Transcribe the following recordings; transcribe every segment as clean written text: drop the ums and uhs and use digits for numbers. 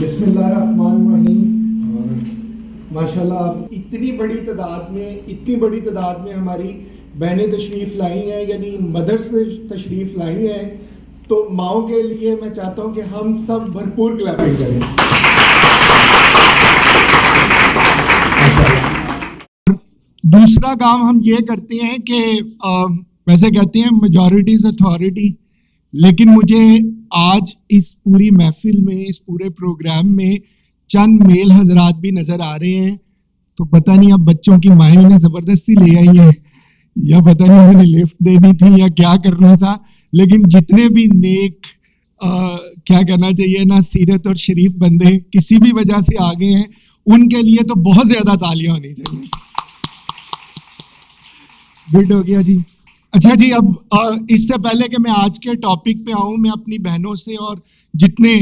بسم اللہ الرحمن الرحیم. اور ماشاءاللہ اتنی بڑی تعداد میں ہماری بہنیں تشریف لائی ہیں، یعنی مدرس تشریف لائی ہیں، تو ماؤں کے لیے میں چاہتا ہوں کہ ہم سب بھرپور کلیپنگ کریں. دوسرا کام ہم یہ کرتے ہیں کہ ویسے کہتے ہیں میجورٹی از اتھارٹی، لیکن مجھے آج اس پوری محفل میں، اس پورے پروگرام میں چند میل حضرات بھی نظر آ رہے ہیں. تو پتہ نہیں اب بچوں کی مائیں انہیں زبردستی لے آئی ہیں یا پتہ نہیں انہیں لفٹ دینی تھی یا کیا کرنا تھا، لیکن جتنے بھی نیک کیا کہنا چاہیے نا، سیرت اور شریف بندے کسی بھی وجہ سے آگے ہیں، ان کے لیے تو بہت زیادہ تالیاں ہونی چاہیے. گڈ ہو گیا جی. اچھا جی، اب اس سے پہلے کہ میں آج کے ٹاپک پہ آؤں، میں اپنی بہنوں سے اور جتنے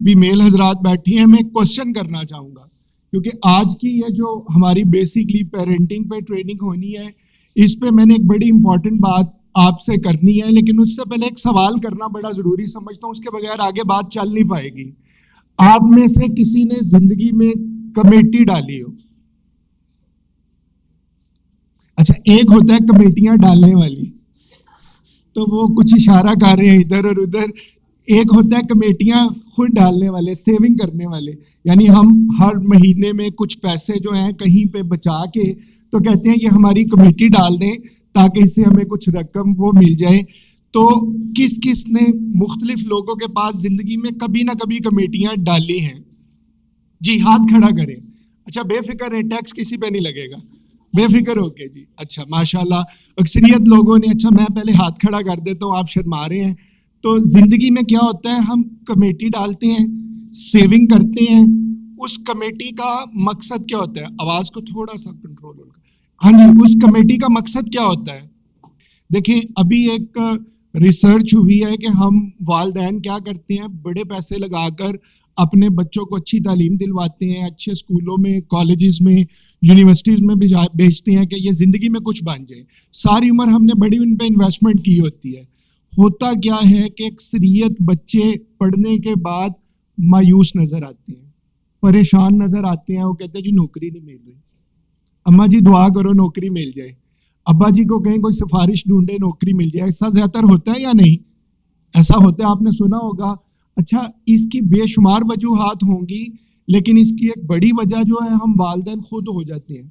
بھی میل حضرات بیٹھی ہیں میں ایک کوشچن کرنا چاہوں گا، کیونکہ آج کی یہ جو ہماری بیسکلی پیرنٹنگ پہ ٹریننگ ہونی ہے، اس پہ میں نے ایک بڑی امپورٹنٹ بات آپ سے کرنی ہے، لیکن اس سے پہلے ایک سوال کرنا بڑا ضروری سمجھتا ہوں، اس کے بغیر آگے بات چل نہیں پائے گی. آپ میں سے کسی نے زندگی میں کمیٹی ڈالی ہو؟ اچھا، ایک ہوتا ہے کمیٹیاں ڈالنے والی، تو وہ کچھ اشارہ کر رہے ہیں ادھر اور ادھر. ایک ہوتا ہے کمیٹیاں خود ڈالنے والے، سیونگ کرنے والے، یعنی ہم ہر مہینے میں کچھ پیسے جو ہیں کہیں پہ بچا کے تو کہتے ہیں کہ ہماری کمیٹی ڈال دیں تاکہ اس سے ہمیں کچھ رقم وہ مل جائے. تو کس کس نے مختلف لوگوں کے پاس زندگی میں کبھی نہ کبھی کمیٹیاں ڈالی ہیں؟ جی ہاتھ کھڑا کریں. اچھا بے فکر ہے، ٹیکس کسی پہ نہیں لگے گا، بے فکر ہو کے جی. اچھا ماشاءاللہ اکثریت لوگوں نے. اچھا میں پہلے ہاتھ کھڑا کر دیتا ہوں، آپ شرما رہے ہیں. تو زندگی میں کیا ہوتا ہے، ہم کمیٹی ڈالتے ہیں، سیونگ کرتے ہیں. اس کمیٹی کا مقصد کیا ہوتا ہے؟ آواز کو تھوڑا سا کنٹرول ہوگا. ہاں جی، اس کمیٹی کا مقصد کیا ہوتا ہے؟ دیکھیں ابھی ایک ریسرچ ہوئی ہے کہ ہم والدین کیا کرتے ہیں، بڑے پیسے لگا کر اپنے بچوں کو اچھی تعلیم دلواتے ہیں، اچھے اسکولوں میں، کالجز میں، یونیورسٹیز میں بھیجتے ہیں کہ یہ زندگی میں کچھ بن جائے. ساری عمر ہم نے بڑی ان پہ انویسٹمنٹ کی ہوتی ہے. ہوتا کیا ہے کہ اکثریت بچے پڑھنے کے بعد مایوس نظر آتے ہیں، پریشان نظر آتے ہیں. وہ کہتے ہیں جی نوکری نہیں مل رہی، اماں جی دعا کرو نوکری مل جائے، ابا جی کو کہیں کوئی سفارش ڈھونڈے نوکری مل جائے. ایسا زیادہ تر ہوتا ہے یا نہیں؟ ایسا ہوتا ہے، آپ نے سنا ہوگا. اچھا اس کی بے شمار وجوہات ہوں گی، لیکن اس کی ایک بڑی وجہ جو ہے ہم والدین خود ہو جاتے ہیں.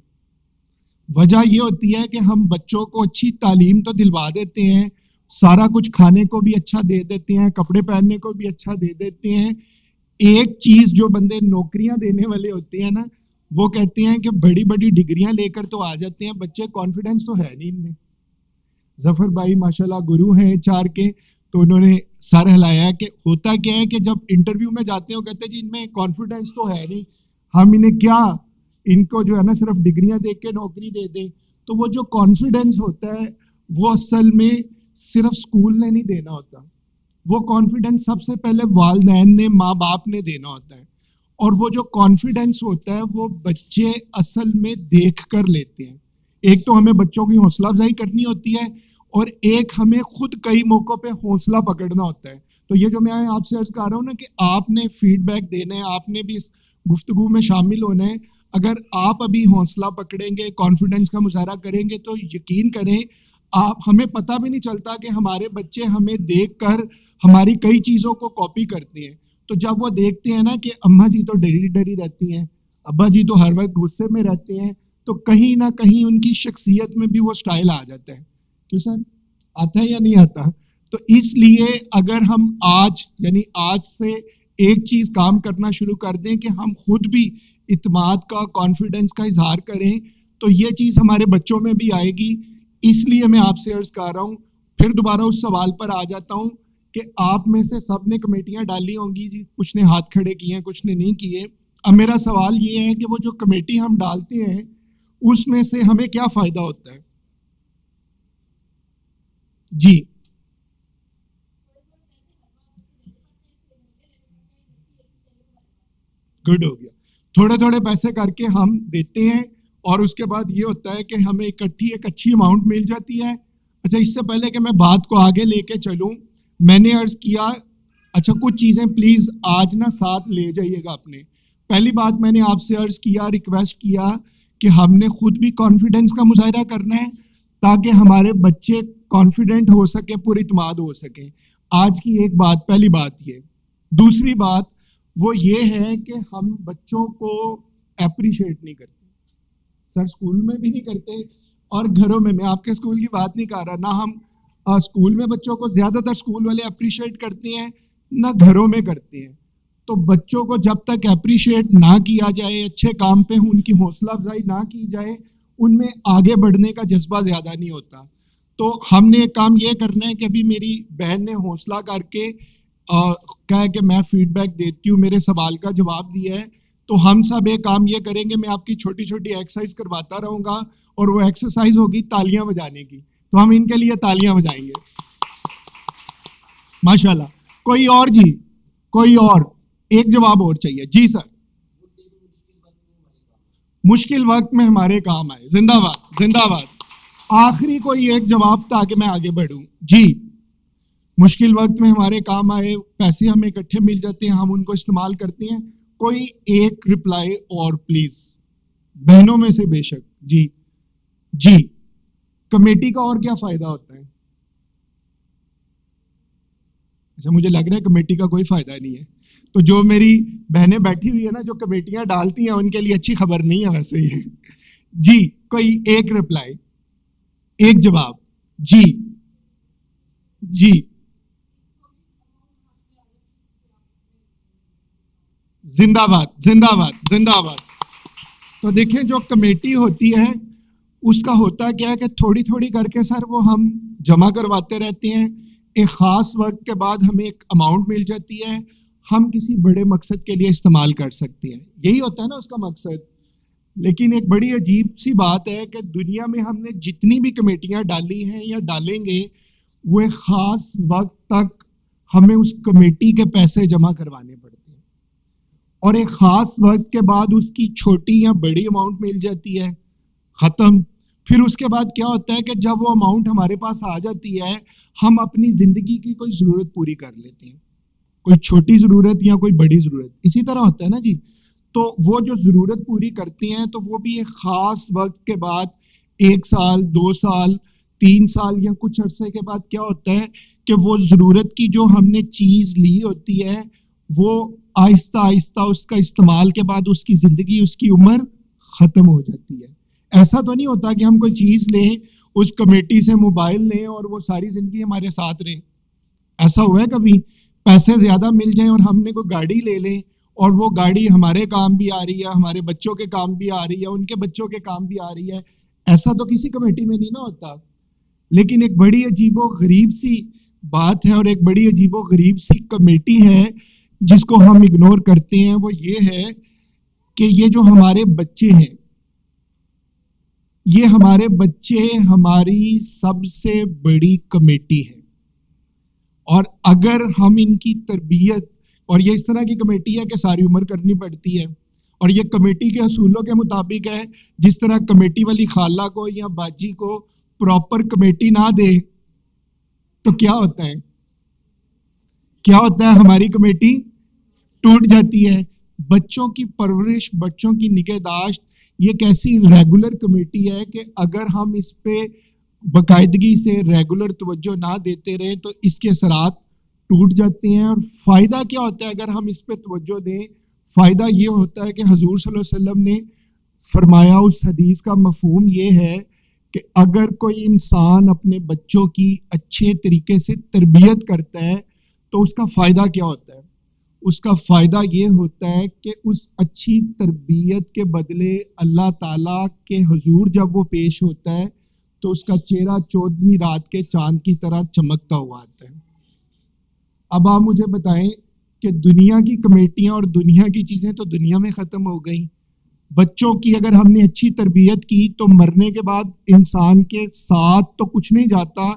وجہ یہ ہوتی ہے کہ ہم بچوں کو اچھی تعلیم تو دلوا دیتے ہیں، سارا کچھ کھانے کو بھی اچھا دے دیتے ہیں، کپڑے پہننے کو بھی اچھا دے دیتے ہیں. ایک چیز جو بندے نوکریاں دینے والے ہوتے ہیں نا، وہ کہتے ہیں کہ بڑی بڑی ڈگریاں لے کر تو آ جاتے ہیں بچے، کانفیڈنس تو ہے نہیں ان میں. ظفر بھائی ماشاءاللہ گرو ہیں HR کے، تو انہوں نے سر ہلایا کہ ہوتا کیا ہے کہ جب انٹرویو میں جاتے ہیں وہ کہتے ہیں جی ان میں کانفیڈنس تو ہے نہیں، ہم انہیں کیا، ان کو جو ہے نا صرف ڈگریاں دیکھ کے نوکری دے دیں. تو وہ جو کانفیڈنس ہوتا ہے وہ اصل میں صرف اسکول نے نہیں دینا ہوتا، وہ کانفیڈنس سب سے پہلے والدین نے، ماں باپ نے دینا ہوتا ہے. اور وہ جو کانفیڈنس ہوتا ہے وہ بچے اصل میں دیکھ کر لیتے ہیں. ایک تو ہمیں بچوں کی حوصلہ افزائی کرنی ہوتی ہے، اور ایک ہمیں خود کئی موقعوں پہ حوصلہ پکڑنا ہوتا ہے. تو یہ جو میں آپ سے عرض کر رہا ہوں نا کہ آپ نے فیڈ بیک دینا ہے، آپ نے بھی اس گفتگو میں شامل ہونا ہے. اگر آپ ابھی حوصلہ پکڑیں گے، کانفیڈنس کا مظاہرہ کریں گے، تو یقین کریں ہمیں پتہ بھی نہیں چلتا کہ ہمارے بچے ہمیں دیکھ کر ہماری کئی چیزوں کو کاپی کرتے ہیں. تو جب وہ دیکھتے ہیں نا کہ اماں جی تو ڈری ڈری رہتی ہیں، ابا جی تو ہر وقت غصے میں رہتے ہیں، تو کہیں نہ کہیں ان کی شخصیت میں بھی وہ سٹائل آ جاتا ہے. کیوں سر آتا ہے یا نہیں آتا؟ تو اس لیے اگر ہم آج سے ایک چیز کام کرنا شروع کر دیں کہ ہم خود بھی اعتماد کا، کانفیڈنس کا اظہار کریں، تو یہ چیز ہمارے بچوں میں بھی آئے گی. اس لیے میں آپ سے عرض کر رہا ہوں، پھر دوبارہ اس سوال پر آ جاتا ہوں کہ آپ میں سے سب نے کمیٹیاں ڈالی ہوں گی جی، کچھ نے ہاتھ کھڑے کیے ہیں، کچھ نے نہیں کیے. اب میرا سوال یہ ہے کہ وہ جو کمیٹی ہم ڈالتے ہیں اس میں سے ہمیں کیا فائدہ ہوتا ہے؟ جی گڈ ہو گیا. تھوڑے تھوڑے پیسے کر کے ہم دیتے ہیں، اور اس کے بعد یہ ہوتا ہے کہ ہمیں اکٹھی ایک اچھی اماؤنٹ مل جاتی ہے. اچھا اس سے پہلے کہ میں بات کو آگے لے کے چلوں، میں نے عرض کیا اچھا کچھ چیزیں پلیز آج نا ساتھ لے جائیے گا اپنے. پہلی بات میں نے آپ سے عرض کیا, ریکویسٹ کیا کہ ہم نے خود بھی کانفیڈنس کا مظاہرہ کرنا ہے تاکہ ہمارے بچے کانفیڈنٹ ہو سکے, پر اعتماد ہو سکیں. آج کی ایک بات, پہلی بات یہ. دوسری بات وہ یہ ہے کہ ہم بچوں کو اپریشیٹ نہیں کرتے. سر اسکول میں بھی نہیں کرتے اور گھروں میں آپ کے اسکول کی بات نہیں کر رہا, نہ ہم اسکول میں بچوں کو زیادہ تر اسکول والے اپریشیٹ کرتے ہیں نہ گھروں میں کرتے ہیں. تو بچوں کو جب تک اپریشیٹ نہ کیا جائے, اچھے کام پہ ان کی حوصلہ افزائی نہ کی جائے, ان میں آگے بڑھنے کا جذبہ زیادہ نہیں ہوتا. تو ہم نے ایک کام یہ کرنا ہے کہ ابھی میری بہن نے حوصلہ کر کے کہا کہ میں فیڈ بیک دیتی ہوں, میرے سوال کا جواب دیا ہے. تو ہم سب ایک کام یہ کریں گے, میں آپ کی چھوٹی چھوٹی ایکسرسائز کرواتا رہوں گا اور وہ ایکسرسائز ہوگی تالیاں بجانے کی. تو ہم ان کے لیے تالیاں بجائیں گے ماشاءاللہ. کوئی اور جی, کوئی اور ایک جواب اور چاہیے جی سر. مشکل وقت میں ہمارے کام آئے. زندہ باد, زندہ باد. آخری کوئی ایک جواب تاکہ میں آگے بڑھوں جی. مشکل وقت میں ہمارے کام آئے, پیسے ہمیں اکٹھے مل جاتے ہیں, ہم ان کو استعمال کرتے ہیں. کوئی ایک رپلائی اور پلیز, بہنوں میں سے بے شک. جی جی. کمیٹی کا اور کیا فائدہ ہوتا ہے؟ اچھا مجھے لگ رہا ہے کمیٹی کا کوئی فائدہ نہیں ہے. تو جو میری بہنیں بیٹھی ہوئی ہے نا جو کمیٹیاں ڈالتی ہیں ان کے لیے اچھی خبر نہیں ہے ویسے یہ. جی کوئی ایک رپلائی, ایک جواب. جی جی زندہ باد, زندہ باد, زندہ باد. تو دیکھیں جو کمیٹی ہوتی ہے اس کا ہوتا کیا ہے کہ تھوڑی تھوڑی کر کے سر وہ ہم جمع کرواتے رہتے ہیں. ایک خاص وقت کے بعد ہمیں ایک اماؤنٹ مل جاتی ہے, ہم کسی بڑے مقصد کے لیے استعمال کر سکتے ہیں. یہی ہوتا ہے نا اس کا مقصد. لیکن ایک بڑی عجیب سی بات ہے کہ دنیا میں ہم نے جتنی بھی کمیٹیاں ڈالی ہیں یا ڈالیں گے, وہ ایک خاص وقت تک ہمیں اس کمیٹی کے پیسے جمع کروانے پڑتے ہیں اور ایک خاص وقت کے بعد اس کی چھوٹی یا بڑی اماؤنٹ مل جاتی ہے, ختم. پھر اس کے بعد کیا ہوتا ہے کہ جب وہ اماؤنٹ ہمارے پاس آ جاتی ہے ہم اپنی زندگی کی کوئی ضرورت پوری کر لیتے ہیں, کوئی چھوٹی ضرورت یا کوئی بڑی ضرورت. اسی طرح ہوتا ہے نا جی. تو وہ جو ضرورت پوری کرتے ہیں تو وہ بھی ایک خاص وقت کے بعد, 1 سال 2 سال 3 سال یا کچھ عرصے کے بعد کیا ہوتا ہے کہ وہ ضرورت کی جو ہم نے چیز لی ہوتی ہے وہ آہستہ آہستہ اس کا استعمال کے بعد اس کی زندگی, اس کی عمر ختم ہو جاتی ہے. ایسا تو نہیں ہوتا کہ ہم کوئی چیز لیں, اس کمیٹی سے موبائل لیں اور وہ ساری زندگی ہمارے ساتھ رہیں. ایسا ہوا ہے کبھی پیسے زیادہ مل جائیں اور ہم نے کوئی گاڑی لے لیں اور وہ گاڑی ہمارے کام بھی آ رہی ہے, ہمارے بچوں کے کام بھی آ رہی ہے, ان کے بچوں کے کام بھی آ رہی ہے؟ ایسا تو کسی کمیٹی میں نہیں نا ہوتا. لیکن ایک بڑی عجیب و غریب سی بات ہے اور ایک بڑی عجیب و غریب سی کمیٹی ہے جس کو ہم اگنور کرتے ہیں. وہ یہ ہے کہ یہ جو ہمارے بچے ہیں, یہ ہمارے بچے ہماری سب سے بڑی کمیٹی ہے. اور اگر ہم ان کی تربیت, اور یہ اس طرح کی کمیٹی ہے کہ ساری عمر کرنی پڑتی ہے, اور یہ کمیٹی کے اصولوں کے مطابق ہے. جس طرح کمیٹی والی خالہ کو یا باجی کو پراپر کمیٹی نہ دے تو کیا ہوتا ہے, کیا ہوتا ہے, ہماری کمیٹی ٹوٹ جاتی ہے. بچوں کی پرورش, بچوں کی نگہداشت یہ ایک ایسی ریگولر کمیٹی ہے کہ اگر ہم اس پہ باقاعدگی سے ریگولر توجہ نہ دیتے رہے تو اس کے اثرات ٹوٹ جاتے ہیں. اور فائدہ کیا ہوتا ہے اگر ہم اس پہ توجہ دیں؟ فائدہ یہ ہوتا ہے کہ حضور صلی اللہ علیہ وسلم نے فرمایا, اس حدیث کا مفہوم یہ ہے کہ اگر کوئی انسان اپنے بچوں کی اچھے طریقے سے تربیت کرتا ہے تو اس کا فائدہ کیا ہوتا ہے؟ اس کا فائدہ یہ ہوتا ہے کہ اس اچھی تربیت کے بدلے اللہ تعالیٰ کے حضور جب وہ پیش ہوتا ہے تو اس کا چہرہ 14ویں رات کے چاند کی طرح چمکتا ہوا آتا ہے. اب آپ مجھے بتائیں کہ دنیا کی کمیٹیاں اور دنیا کی چیزیں تو دنیا میں ختم ہو گئیں. بچوں کی اگر ہم نے اچھی تربیت کی تو مرنے کے بعد انسان کے ساتھ تو کچھ نہیں جاتا.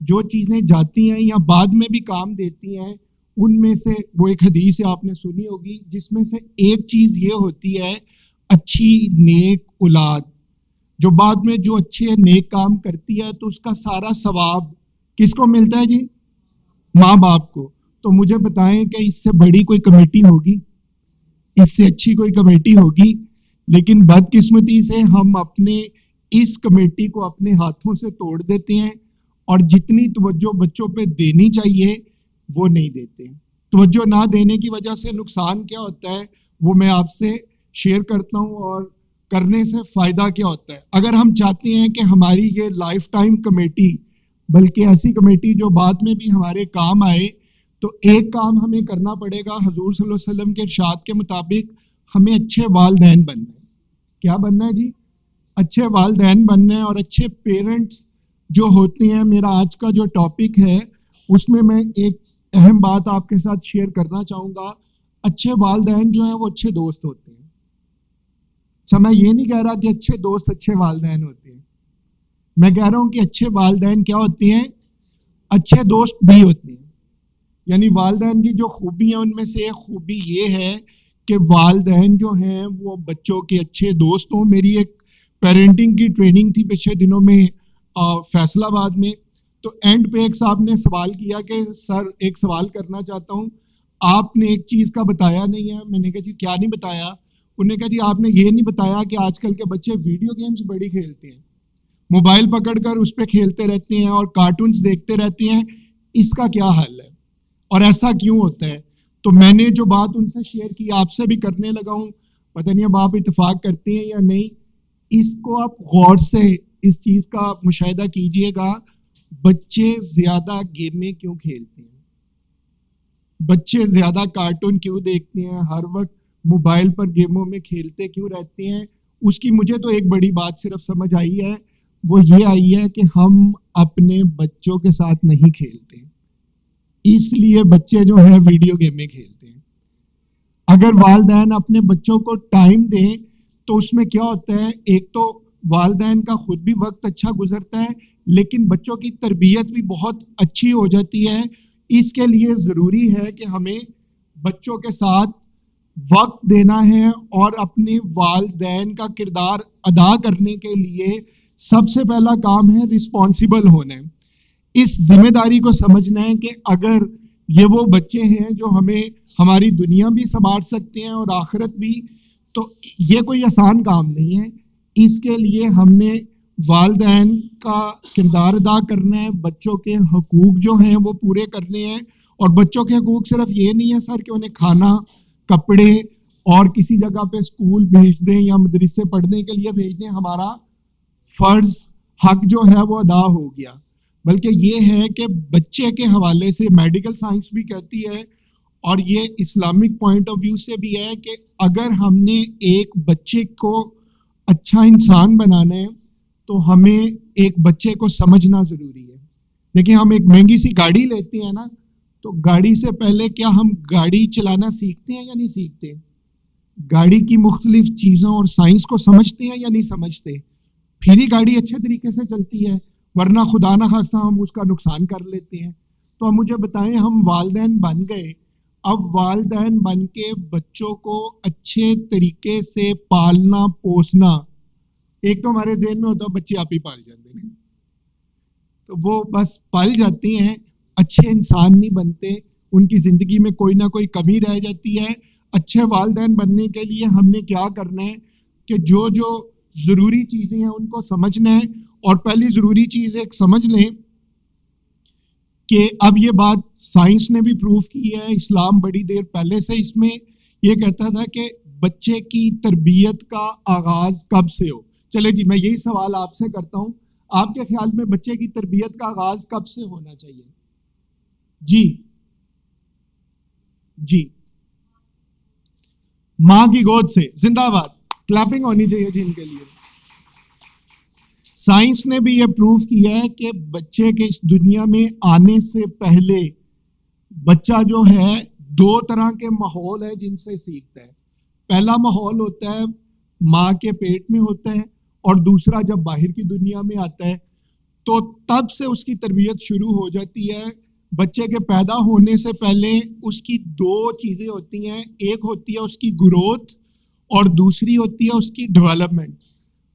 جو چیزیں جاتی ہیں یا بعد میں بھی کام دیتی ہیں ان میں سے وہ ایک حدیث آپ نے سنی ہوگی جس میں سے ایک چیز یہ ہوتی ہے اچھی نیک اولاد, جو بعد میں جو اچھے نیک کام کرتی ہے تو اس کا سارا ثواب کس کو ملتا ہے جی؟ ماں باپ کو. تو مجھے بتائیں کہ اس سے بڑی کوئی کمیٹی ہوگی, اس سے اچھی کوئی کمیٹی ہوگی؟ لیکن بدقسمتی سے ہم اپنے اس کمیٹی کو اپنے ہاتھوں سے توڑ دیتے ہیں, اور جتنی توجہ بچوں پہ دینی چاہیے وہ نہیں دیتے. توجہ نہ دینے کی وجہ سے نقصان کیا ہوتا ہے وہ میں آپ سے شیئر کرتا ہوں, اور کرنے سے فائدہ کیا ہوتا ہے. اگر ہم چاہتے ہیں کہ ہماری یہ لائف ٹائم کمیٹی, بلکہ ایسی کمیٹی جو بعد میں بھی ہمارے کام آئے, تو ایک کام ہمیں کرنا پڑے گا. حضور صلی اللہ علیہ وسلم کے ارشاد کے مطابق ہمیں اچھے والدین بننا ہے. کیا بننا ہے جی؟ اچھے والدین بننا ہے. اور اچھے پیرنٹس جو ہوتے ہیں, میرا آج کا جو ٹاپک ہے اس میں ایک اہم بات آپ کے ساتھ شیئر کرنا چاہوں گا. اچھے والدین جو ہیں وہ اچھے دوست ہوتے ہیں. اچھا, میں یہ نہیں کہہ رہا کہ اچھے دوست اچھے والدین ہوتے ہیں, میں کہہ رہا ہوں کہ اچھے والدین کیا ہوتے ہیں؟ اچھے دوست بھی ہوتے ہیں. یعنی والدین کی جو خوبی ہیں ان میں سے ایک خوبی یہ ہے کہ والدین جو ہیں وہ بچوں کے اچھے دوست ہوں. میری ایک پیرنٹنگ کی ٹریننگ تھی پچھلے دنوں میں فیصل آباد میں, تو اینڈ پہ ایک صاحب نے سوال کیا کہ سر ایک سوال کرنا چاہتا ہوں, آپ نے ایک چیز کا بتایا نہیں ہے. میں نے کہا جی کیا نہیں بتایا؟ انہوں نے کہا جی آپ نے یہ نہیں بتایا کہ آج کل کے بچے ویڈیو گیمز بڑی کھیلتے ہیں, موبائل پکڑ کر اس پہ کھیلتے رہتے ہیں اور کارٹونز دیکھتے رہتے ہیں. اس کا کیا حل ہے اور ایسا کیوں ہوتا ہے؟ تو میں نے جو بات ان سے شیئر کی آپ سے بھی کرنے لگا ہوں. پتہ نہیں اب آپ اتفاق کرتے ہیں یا نہیں, اس کو آپ غور سے اس چیز کا مشاہدہ کیجئے گا. بچے زیادہ گیمیں کیوں کھیلتے ہیں؟ بچے زیادہ کارٹون کیوں دیکھتے ہیں؟ ہر وقت موبائل پر گیموں میں کھیلتے کیوں رہتے ہیں؟ اس کی مجھے تو ایک بڑی بات صرف سمجھ آئی ہے, وہ یہ آئی ہے کہ ہم اپنے بچوں کے ساتھ نہیں کھیلتے, اس لیے بچے جو ہیں ویڈیو گیمیں کھیلتے ہیں. اگر والدین اپنے بچوں کو ٹائم دیں تو اس میں کیا ہوتا ہے, ایک تو والدین کا خود بھی وقت اچھا گزرتا ہے, لیکن بچوں کی تربیت بھی بہت اچھی ہو جاتی ہے. اس کے لیے ضروری ہے کہ ہمیں بچوں کے ساتھ وقت دینا ہے, اور اپنے والدین کا کردار ادا کرنے کے لیے سب سے پہلا کام ہے رسپانسیبل ہونا ہے. اس ذمہ داری کو سمجھنا ہے کہ اگر یہ وہ بچے ہیں جو ہمیں ہماری دنیا بھی سنوار سکتے ہیں اور آخرت بھی, تو یہ کوئی آسان کام نہیں ہے. اس کے لیے ہم نے والدین کا کردار ادا کرنا ہے, بچوں کے حقوق جو ہیں وہ پورے کرنے ہیں. اور بچوں کے حقوق صرف یہ نہیں ہے سر کہ انہیں کھانا, کپڑے اور کسی جگہ پہ اسکول بھیج دیں یا مدرسے پڑھنے کے لیے بھیج دیں, ہمارا فرض حق جو ہے وہ ادا ہو گیا. بلکہ یہ ہے کہ بچے کے حوالے سے میڈیکل سائنس بھی کہتی ہے, اور یہ اسلامک پوائنٹ آف ویو سے بھی ہے, کہ اگر ہم نے ایک بچے کو اچھا انسان بنانا ہے تو ہمیں ایک بچے کو سمجھنا ضروری ہے. دیکھیں, ہم ایک مہنگی سی گاڑی لیتے ہیں نا, تو گاڑی سے پہلے کیا ہم گاڑی چلانا سیکھتے ہیں یا نہیں سیکھتے؟ گاڑی کی مختلف چیزوں اور سائنس کو سمجھتے ہیں یا نہیں سمجھتے؟ پھر ہی گاڑی اچھے طریقے سے چلتی ہے, ورنہ خدا نہ خواستہ ہم اس کا نقصان کر لیتے ہیں. تو اب مجھے بتائیں, ہم والدین بن گئے, اب والدین بن کے بچوں کو اچھے طریقے سے پالنا پوسنا, ایک تو ہمارے ذہن میں ہوتا ہے بچے آپ ہی پال جاتے ہیں, تو وہ بس پال جاتے ہیں, اچھے انسان نہیں بنتے, ان کی زندگی میں کوئی نہ کوئی کمی رہ جاتی ہے. اچھے والدین بننے کے لیے ہم نے کیا کرنا ہے کہ جو جو ضروری چیزیں ہیں ان کو سمجھنا ہے. اور پہلی ضروری چیز ایک سمجھ لیں کہ اب یہ بات سائنس نے بھی پروف کی ہے, اسلام بڑی دیر پہلے سے اس میں یہ کہتا تھا کہ بچے کی تربیت کا آغاز کب سے ہو. چلے جی, میں یہی سوال آپ سے کرتا ہوں, آپ کے خیال میں بچے کی تربیت کا آغاز کب سے ہونا چاہیے؟ جی ماں کی گود سے. زندہ باد, کلیپنگ ہونی چاہیے جی ان کے لیے. سائنس نے بھی یہ پروف کیا ہے کہ بچے کے اس دنیا میں آنے سے پہلے بچہ جو ہے دو طرح کے ماحول ہے جن سے سیکھتا ہے. پہلا ماحول ہوتا ہے ماں کے پیٹ میں ہوتا ہے, اور دوسرا جب باہر کی دنیا میں آتا ہے, تو تب سے اس کی تربیت شروع ہو جاتی ہے. بچے کے پیدا ہونے سے پہلے اس کی دو چیزیں ہوتی ہیں, ایک ہوتی ہے اس کی گروتھ اور دوسری ہوتی ہے اس کی ڈیولپمنٹ.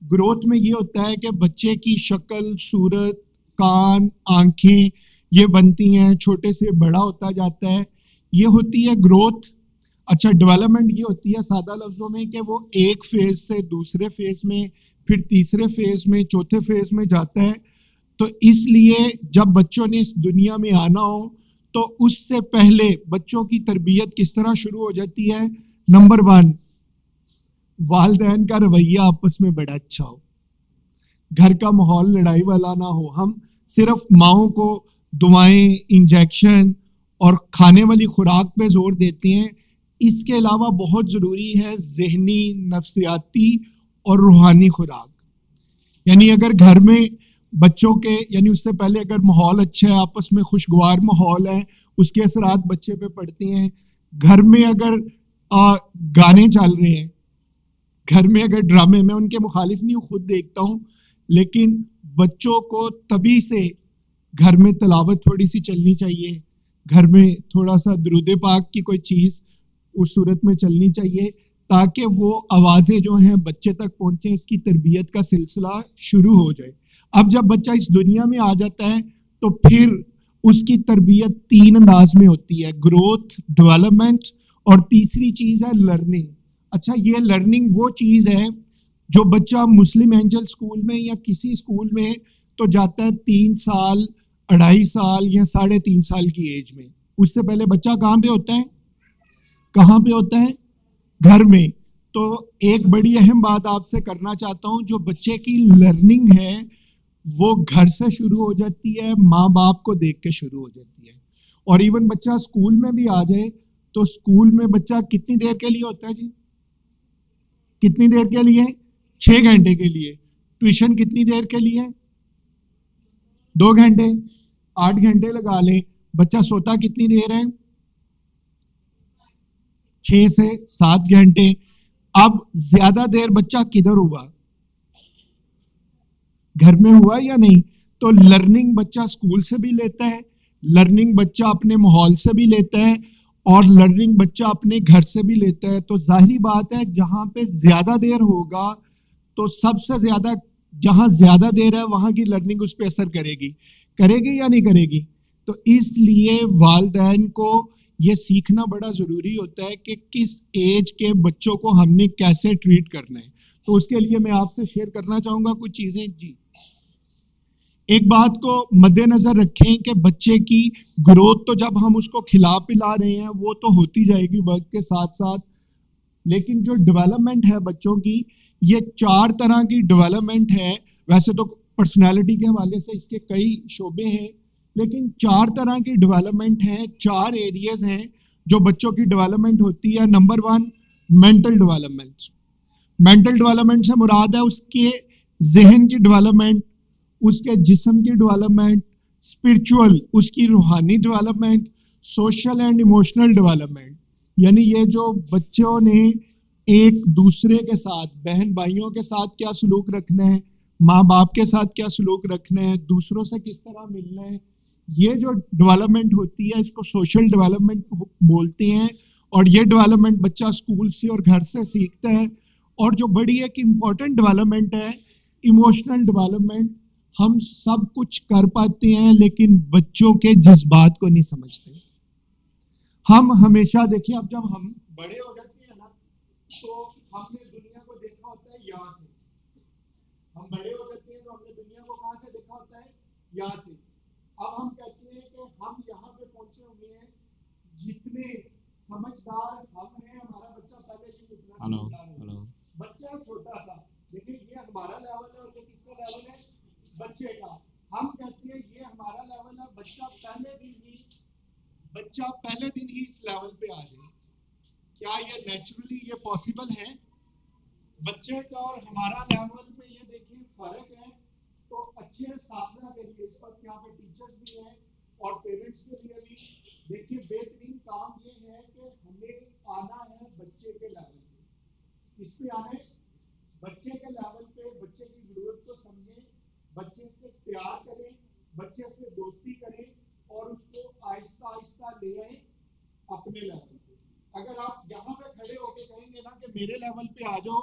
گروتھ میں یہ ہوتا ہے کہ بچے کی شکل, صورت, کان, آنکھیں یہ بنتی ہیں, چھوٹے سے بڑا ہوتا جاتا ہے. یہ ہوتی ہے گروتھ. اچھا ڈیولپمنٹ یہ ہوتی ہے سادہ لفظوں میں کہ وہ ایک فیز سے دوسرے فیز میں, پھر تیسرے فیز میں, چوتھے فیز میں جاتا ہے. تو اس لیے جب بچوں نے اس دنیا میں آنا ہو تو اس سے پہلے بچوں کی تربیت کس طرح شروع ہو جاتی ہے؟ نمبر 1, والدین کا رویہ آپس میں بڑا اچھا ہو, گھر کا ماحول لڑائی والا نہ ہو. ہم صرف ماؤں کو دعائیں, انجیکشن اور کھانے والی خوراک پہ زور دیتے ہیں. اس کے علاوہ بہت ضروری ہے ذہنی, نفسیاتی اور روحانی خوراک. یعنی اگر گھر میں بچوں کے یعنی اس سے پہلے اگر ماحول اچھا ہے, آپس میں خوشگوار ماحول ہے, اس کے اثرات بچے پہ پڑتے ہیں. گھر میں اگر گانے چل رہے ہیں, گھر میں اگر ڈرامے, میں ان کے مخالف نہیں ہوں, خود دیکھتا ہوں, لیکن بچوں کو تبھی سے گھر میں تلاوت تھوڑی سی چلنی چاہیے, گھر میں تھوڑا سا درود پاک کی کوئی چیز اس صورت میں چلنی چاہیے تاکہ وہ آوازیں جو ہیں بچے تک پہنچیں, اس کی تربیت کا سلسلہ شروع ہو جائے. اب جب بچہ اس دنیا میں آ جاتا ہے تو پھر اس کی تربیت 3 انداز میں ہوتی ہے, گروتھ, ڈیولپمنٹ اور تیسری چیز ہے لرننگ. اچھا یہ لرننگ وہ چیز ہے جو بچہ مسلم اینجل اسکول میں یا کسی اسکول میں تو جاتا ہے 3 سال, 2.5 سال یا 3.5 سال کی ایج میں. اس سے پہلے بچہ کہاں پہ ہوتا ہے؟ کہاں پہ ہوتا ہے؟ گھر میں. تو ایک بڑی اہم بات آپ سے کرنا چاہتا ہوں, جو بچے کی لرننگ ہے وہ گھر سے شروع ہو جاتی ہے, ماں باپ کو دیکھ کے شروع ہو جاتی ہے. اور ایون بچہ اسکول میں بھی آ جائے تو اسکول میں بچہ کتنی دیر کے لیے ہوتا ہے جی؟ کتنی دیر کے لیے؟ 6 گھنٹے کے لیے. ٹیوشن کتنی دیر کے لیے؟ 2 گھنٹے. 8 گھنٹے لگا لیں. بچہ سوتا کتنی دیر ہے؟ 6 سے 7 گھنٹے. اب زیادہ دیر بچہ کدھر ہوا؟ گھر میں ہوا یا نہیں؟ تو لرننگ بچہ اسکول سے بھی لیتا ہے, لرننگ بچہ اپنے ماحول سے بھی لیتا ہے, اور لرننگ بچہ اپنے گھر سے بھی لیتا ہے. تو ظاہری بات ہے جہاں پہ زیادہ دیر ہوگا تو سب سے زیادہ, جہاں زیادہ دیر ہے وہاں کی لرننگ اس پہ اثر کرے گی یا نہیں کرے گی؟ تو اس لیے والدین کو یہ سیکھنا بڑا ضروری ہوتا ہے کہ کس ایج کے بچوں کو ہم نے کیسے ٹریٹ کرنا ہے. تو اس کے لیے میں آپ سے شیئر کرنا چاہوں گا کچھ چیزیں. جی ایک بات کو مد نظر رکھیں کہ بچے کی گروتھ تو جب ہم اس کو کھلا پلا رہے ہیں وہ تو ہوتی جائے گی وقت کے ساتھ ساتھ, لیکن جو ڈیولپمنٹ ہے بچوں کی, یہ 4 طرح کی ڈیولپمنٹ ہے. ویسے تو پرسنالٹی کے حوالے سے اس کے کئی شعبے ہیں, لیکن 4 طرح کی ڈیولپمنٹ ہیں, 4 ایریاز ہیں جو بچوں کی ڈیولپمنٹ ہوتی ہے. Number 1 mental development. Mental development سے مراد ہے اس کے ذہن کی ڈیولپمنٹ, اس کے جسم کی ڈیولپمنٹ, اسپرچول اس کی روحانی development, social and emotional development. یعنی یہ جو بچوں نے ایک دوسرے کے ساتھ, بہن بھائیوں کے ساتھ کیا سلوک رکھنا ہے, ماں باپ کے ساتھ کیا سلوک رکھنا ہے, دوسروں سے کس طرح ملنا ہے, یہ جو ڈیولپمنٹ ہوتی ہے اس کو سوشل ڈیولپمنٹ بولتے ہیں. اور یہ ڈیولپمنٹ بچہ اسکول سے اور گھر سے سیکھتا ہے. اور جو بڑی ایک امپورٹنٹ ڈیولپمنٹ ہے ایموشنل ڈیولپمنٹ. ہم سب کچھ کر پاتے ہیں لیکن بچوں کے جذبات کو نہیں سمجھتے. ہم ہمیشہ دیکھیں, اب جب ہم بڑے ہو جاتے ہیں نا تو ہم نے دنیا کو دیکھا ہوتا ہے یہاں سے. ہم بڑے ہو جاتے ہیں تو ہم نے دنیا کو کہاں سے دیکھا ہوتا ہے؟ یہاں سے. اب ہم کہتے ہیں کہ ہم یہاں پہ پہنچے ہوئے ہیں, جتنے سمجھدار ہم ہیں, ہمارا بچہ پہلے سے اتنا سمجھدار ہے. بچہ چھوٹا سا, لیکن یہ ہمارا لیول ہے اور یہ کس کا لیول ہے؟ بچے کا. ہم کہتے ہیں یہ ہمارا لیول ہے, بچہ پہلے دن ہی اس لیول پہ آ جائے. کیا یہ نیچرلی یہ پاسبل ہے؟ بچے کا اور ہمارا لیول میں یہ دیکھیں فرق ہے. تو اچھے اساتذہ کے لیے اس وقت یہاں پہ ٹیچرز بھی ہیں اور پیرنٹس کے لیے بھی دیکھیے بہترین کام یہ ہے کہ ہمیں آنا ہے بچے کے لیول پہ. اس پہ آنے بچے کے لیول پہ, بچے کی ضرورت کو سمجھیں, بچے سے پیار کریں, بچے سے دوستی کریں اور اس کو آہستہ آہستہ لے آئیں اپنے لیول پہ. اگر آپ یہاں پہ کھڑے ہو کے کہیں گے نا کہ میرے لیول پہ آ جاؤ,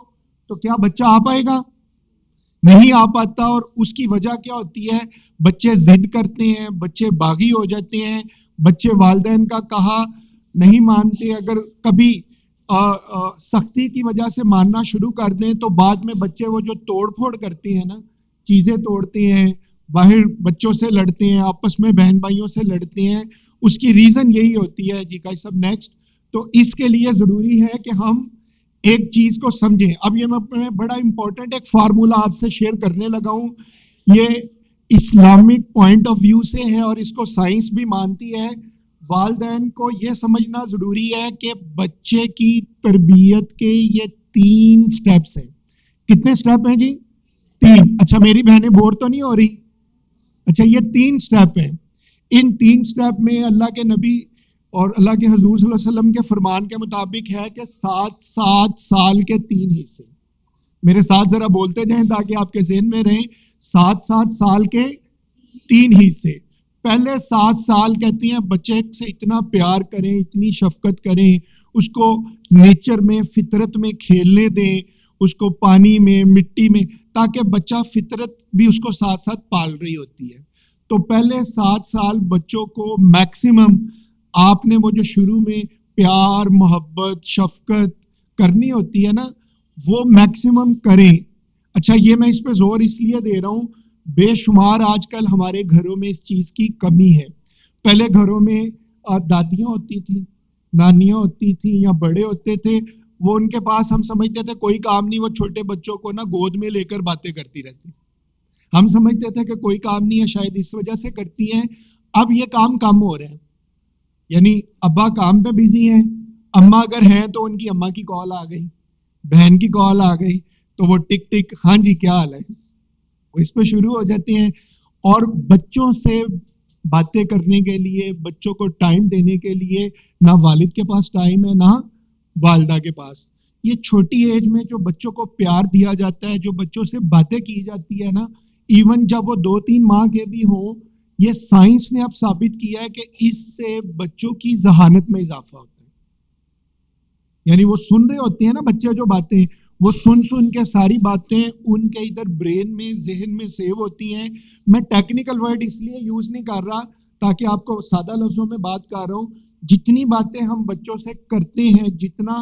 تو کیا بچہ آ پائے گا؟ نہیں آ پاتا. اور اس کی وجہ کیا ہوتی ہے؟ بچے ضد کرتے ہیں, بچے باغی ہو جاتے ہیں, بچے والدین کا کہا نہیں مانتے, اگر کبھی سختی کی وجہ سے ماننا شروع کر دیں تو بعد میں بچے وہ جو توڑ پھوڑ کرتے ہیں نا, چیزیں توڑتے ہیں, باہر بچوں سے لڑتے ہیں, آپس میں بہن بھائیوں سے لڑتے ہیں, اس کی ریزن یہی ہوتی ہے. جی کا سب نیکسٹ. تو اس کے لیے ضروری ہے کہ ہم ایک چیز کو سمجھیں. اب یہ میں بڑا امپورٹنٹ ایک فارمولا آپ سے شیئر کرنے لگا ہوں. یہ اسلامک پوائنٹ آف ویو سے ہے اور اس کو سائنس بھی مانتی ہے. والدین کو یہ سمجھنا ضروری ہے کہ بچے کی تربیت کے یہ 3 سٹیپس ہیں. کتنے سٹیپ ہیں جی؟ 3. اچھا میری بہنیں بور تو نہیں ہو رہی؟ اچھا یہ 3 سٹیپ ہیں. ان 3 سٹیپ میں اللہ کے نبی اور اللہ کے حضور صلی اللہ علیہ وسلم کے فرمان کے مطابق ہے کہ 7 سال کے 3 حصے. میرے ساتھ ذرا بولتے جائیں تاکہ آپ کے ذہن میں رہیں. 7 سال کے 3 حصے. پہلے 7 سال کہتی ہیں بچے سے اتنا پیار کریں, اتنی شفقت کریں, اس کو نیچر میں فطرت میں کھیلنے دیں, اس کو پانی میں مٹی میں, تاکہ بچہ فطرت بھی اس کو ساتھ ساتھ پال رہی ہوتی ہے. تو پہلے 7 سال بچوں کو میکسیمم آپ نے وہ جو شروع میں پیار محبت شفقت کرنی ہوتی ہے نا, وہ میکسیمم کریں. اچھا یہ میں اس پہ زور اس لیے دے رہا ہوں, بے شمار آج کل ہمارے گھروں میں اس چیز کی کمی ہے. پہلے گھروں میں دادیاں ہوتی تھیں, نانیاں ہوتی تھیں یا بڑے ہوتے تھے, وہ ان کے پاس ہم سمجھتے تھے کوئی کام نہیں, وہ چھوٹے بچوں کو نا گود میں لے کر باتیں کرتی رہتی. ہم سمجھتے تھے کہ کوئی کام نہیں ہے, شاید اس وجہ سے کرتی ہیں. اب یہ کام کم ہو رہے ہیں, یعنی ابا کام پہ بزی ہیں, اماں اگر ہیں تو ان کی اماں کی کال آ گئی, بہن کی کال آ گئی, تو وہ ٹک ٹک ہاں جی کیا حال ہے, وہ اس پہ شروع ہو جاتے ہیں. اور بچوں سے باتیں کرنے کے لیے, بچوں کو ٹائم دینے کے لیے نہ والد کے پاس ٹائم ہے نہ والدہ کے پاس. یہ چھوٹی ایج میں جو بچوں کو پیار دیا جاتا ہے, جو بچوں سے باتیں کی جاتی ہے نا, ایون جب وہ 2-3 ماہ کے بھی ہوں, یہ سائنس نے اب ثابت کیا ہے کہ اس سے بچوں کی ذہانت میں اضافہ ہوتا ہے. یعنی وہ سن رہے ہوتے ہیں نا بچے جو باتیں, وہ سن کے ساری باتیں ان کے ادھر برین میں ذہن میں سیو ہوتی ہیں. میں ٹیکنیکل ورڈ اس لیے یوز نہیں کر رہا تاکہ آپ کو سادہ لفظوں میں بات کر رہا ہوں. جتنی باتیں ہم بچوں سے کرتے ہیں, جتنا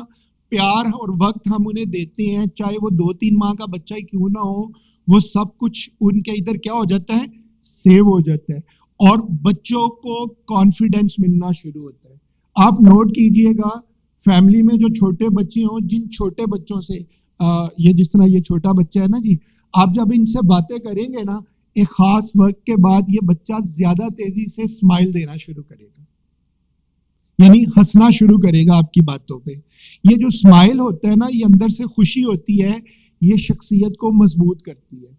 پیار اور وقت ہم انہیں دیتے ہیں, چاہے وہ 2-3 ماہ کا بچہ ہی کیوں نہ ہو, وہ سب کچھ ان کے ادھر کیا ہو جاتا ہے, سیو ہو جاتا ہے. اور بچوں کو کانفیڈنس ملنا شروع ہوتا ہے. آپ نوٹ کیجئے گا فیملی میں جو چھوٹے بچے ہوں, جن چھوٹے بچوں سے یہ جس طرح یہ چھوٹا بچہ ہے نا جی, آپ جب ان سے باتیں کریں گے نا, ایک خاص وقت کے بعد یہ بچہ زیادہ تیزی سے اسمائل دینا شروع کرے گا, یعنی ہنسنا شروع کرے گا آپ کی باتوں پہ. یہ جو اسمائل ہوتا ہے نا, یہ اندر سے خوشی ہوتی ہے, یہ شخصیت کو مضبوط کرتی ہے.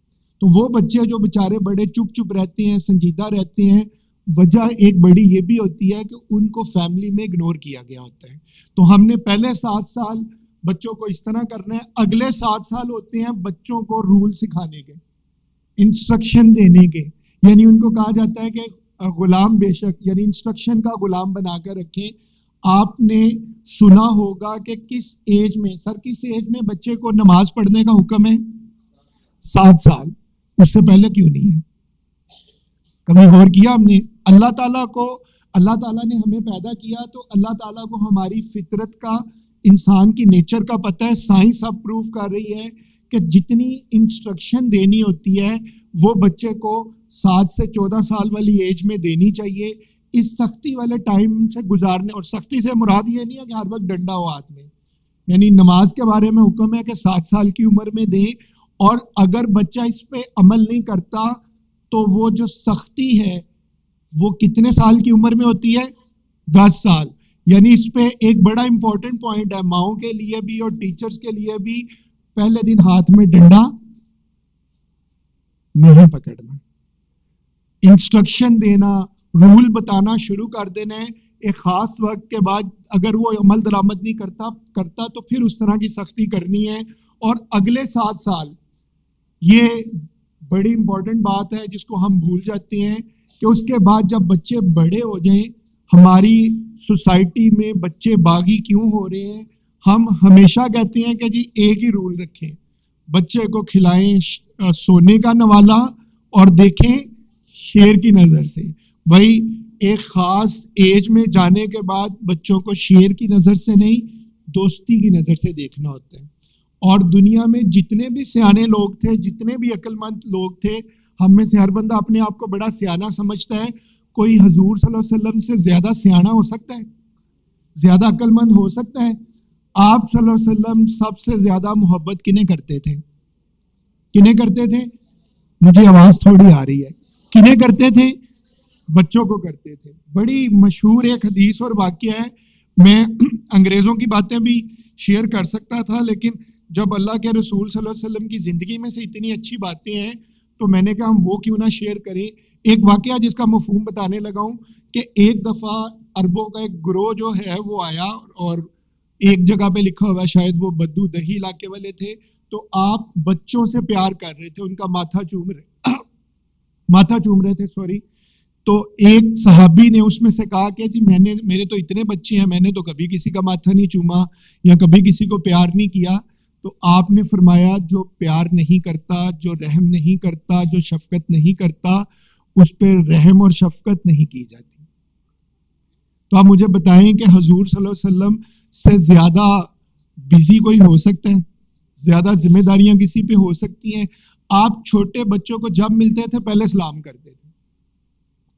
تو وہ بچے جو بیچارے بڑے چپ رہتے ہیں, سنجیدہ رہتے ہیں, وجہ ایک بڑی یہ بھی ہوتی ہے کہ ان کو فیملی میں اگنور کیا گیا ہوتا ہے. تو ہم نے پہلے 7 سال بچوں کو اس طرح کرنا ہے. اگلے 7 سال ہوتے ہیں بچوں کو رول سکھانے کے, انسٹرکشن دینے کے. یعنی ان کو کہا جاتا ہے کہ غلام بے شک, یعنی انسٹرکشن کا غلام بنا کر رکھیں. آپ نے سنا ہوگا کہ کس ایج میں بچے کو نماز پڑھنے کا حکم ہے؟ 7 سال. اس سے پہلے کیوں نہیں ہے؟ کبھی غور کیا ہم نے؟ اللہ تعالیٰ نے ہمیں پیدا کیا تو اللہ تعالیٰ کو ہماری فطرت کا, انسان کی نیچر کا پتہ ہے. سائنس اب پروف کر رہی ہے کہ جتنی انسٹرکشن دینی ہوتی ہے وہ بچے کو 7 سے 14 سال والی ایج میں دینی چاہیے. اس سختی والے ٹائم سے گزارنے, اور سختی سے مراد یہ نہیں ہے کہ ہر وقت ڈنڈا ہو ہاتھ میں, یعنی نماز کے بارے میں حکم ہے کہ 7 سال کی عمر میں دیں. اور اگر بچہ اس پہ عمل نہیں کرتا تو وہ جو سختی ہے وہ کتنے سال کی عمر میں ہوتی ہے؟ 10 سال. یعنی اس پہ ایک بڑا امپورٹنٹ پوائنٹ ہے ماؤں کے لیے بھی اور ٹیچرز کے لیے بھی, پہلے دن ہاتھ میں ڈنڈا نہیں پکڑنا, انسٹرکشن دینا, رول بتانا شروع کر دینا ہے. ایک خاص وقت کے بعد اگر وہ عمل درآمد نہیں کرتا تو پھر اس طرح کی سختی کرنی ہے. اور اگلے 7 سال, یہ بڑی امپورٹنٹ بات ہے جس کو ہم بھول جاتے ہیں کہ اس کے بعد جب بچے بڑے ہو جائیں, ہماری سوسائٹی میں بچے باغی کیوں ہو رہے ہیں؟ ہم ہمیشہ کہتے ہیں کہ جی ایک ہی رول رکھیں, بچے کو کھلائیں سونے کا نوالا اور دیکھیں شیر کی نظر سے. بھائی ایک خاص ایج میں جانے کے بعد بچوں کو شیر کی نظر سے نہیں دوستی کی نظر سے دیکھنا ہوتا ہے. اور دنیا میں جتنے بھی سیانے لوگ تھے, جتنے بھی عقل مند لوگ تھے, ہم میں سے ہر بندہ اپنے آپ کو بڑا سیانہ سمجھتا ہے. کوئی حضور صلی اللہ علیہ وسلم سے زیادہ سیانہ ہو سکتا ہے؟ زیادہ عقل مند ہو سکتا ہے؟ آپ صلی اللہ علیہ وسلم سب سے زیادہ محبت کنہیں کرتے تھے؟ کنہیں کرتے تھے؟ مجھے آواز تھوڑی آ رہی ہے. کنہیں کرتے تھے؟ بچوں کو کرتے تھے. بڑی مشہور ایک حدیث اور واقعہ ہے. میں انگریزوں کی باتیں بھی شیئر کر سکتا تھا, لیکن جب اللہ کے رسول صلی اللہ علیہ وسلم کی زندگی میں سے اتنی اچھی باتیں ہیں تو میں نے کہا ہم وہ کیوں نہ شیئر کریں. ایک واقعہ جس کا مفہوم بتانے لگا ہوں کہ ایک دفعہ عربوں کا ایک گروہ جو ہے وہ آیا, اور ایک جگہ پہ لکھا ہوا شاید وہ بدو دہی علاقے والے تھے, تو آپ بچوں سے پیار کر رہے تھے, ان کا ماتھا چوم رہے تھے سوری. تو ایک صحابی نے اس میں سے کہا کہ جی میرے تو اتنے بچے ہیں, میں نے تو کبھی کسی کا ماتھا نہیں چوما یا کبھی کسی کو پیار نہیں کیا. تو آپ نے فرمایا جو پیار نہیں کرتا, جو رحم نہیں کرتا, جو شفقت نہیں کرتا, اس پہ رحم اور شفقت نہیں کی جاتی. تو آپ مجھے بتائیں کہ حضور صلی اللہ علیہ وسلم سے زیادہ بزی کوئی ہو سکتا ہے؟ زیادہ ذمہ داریاں کسی پہ ہو سکتی ہیں؟ آپ چھوٹے بچوں کو جب ملتے تھے پہلے سلام کرتے تھے,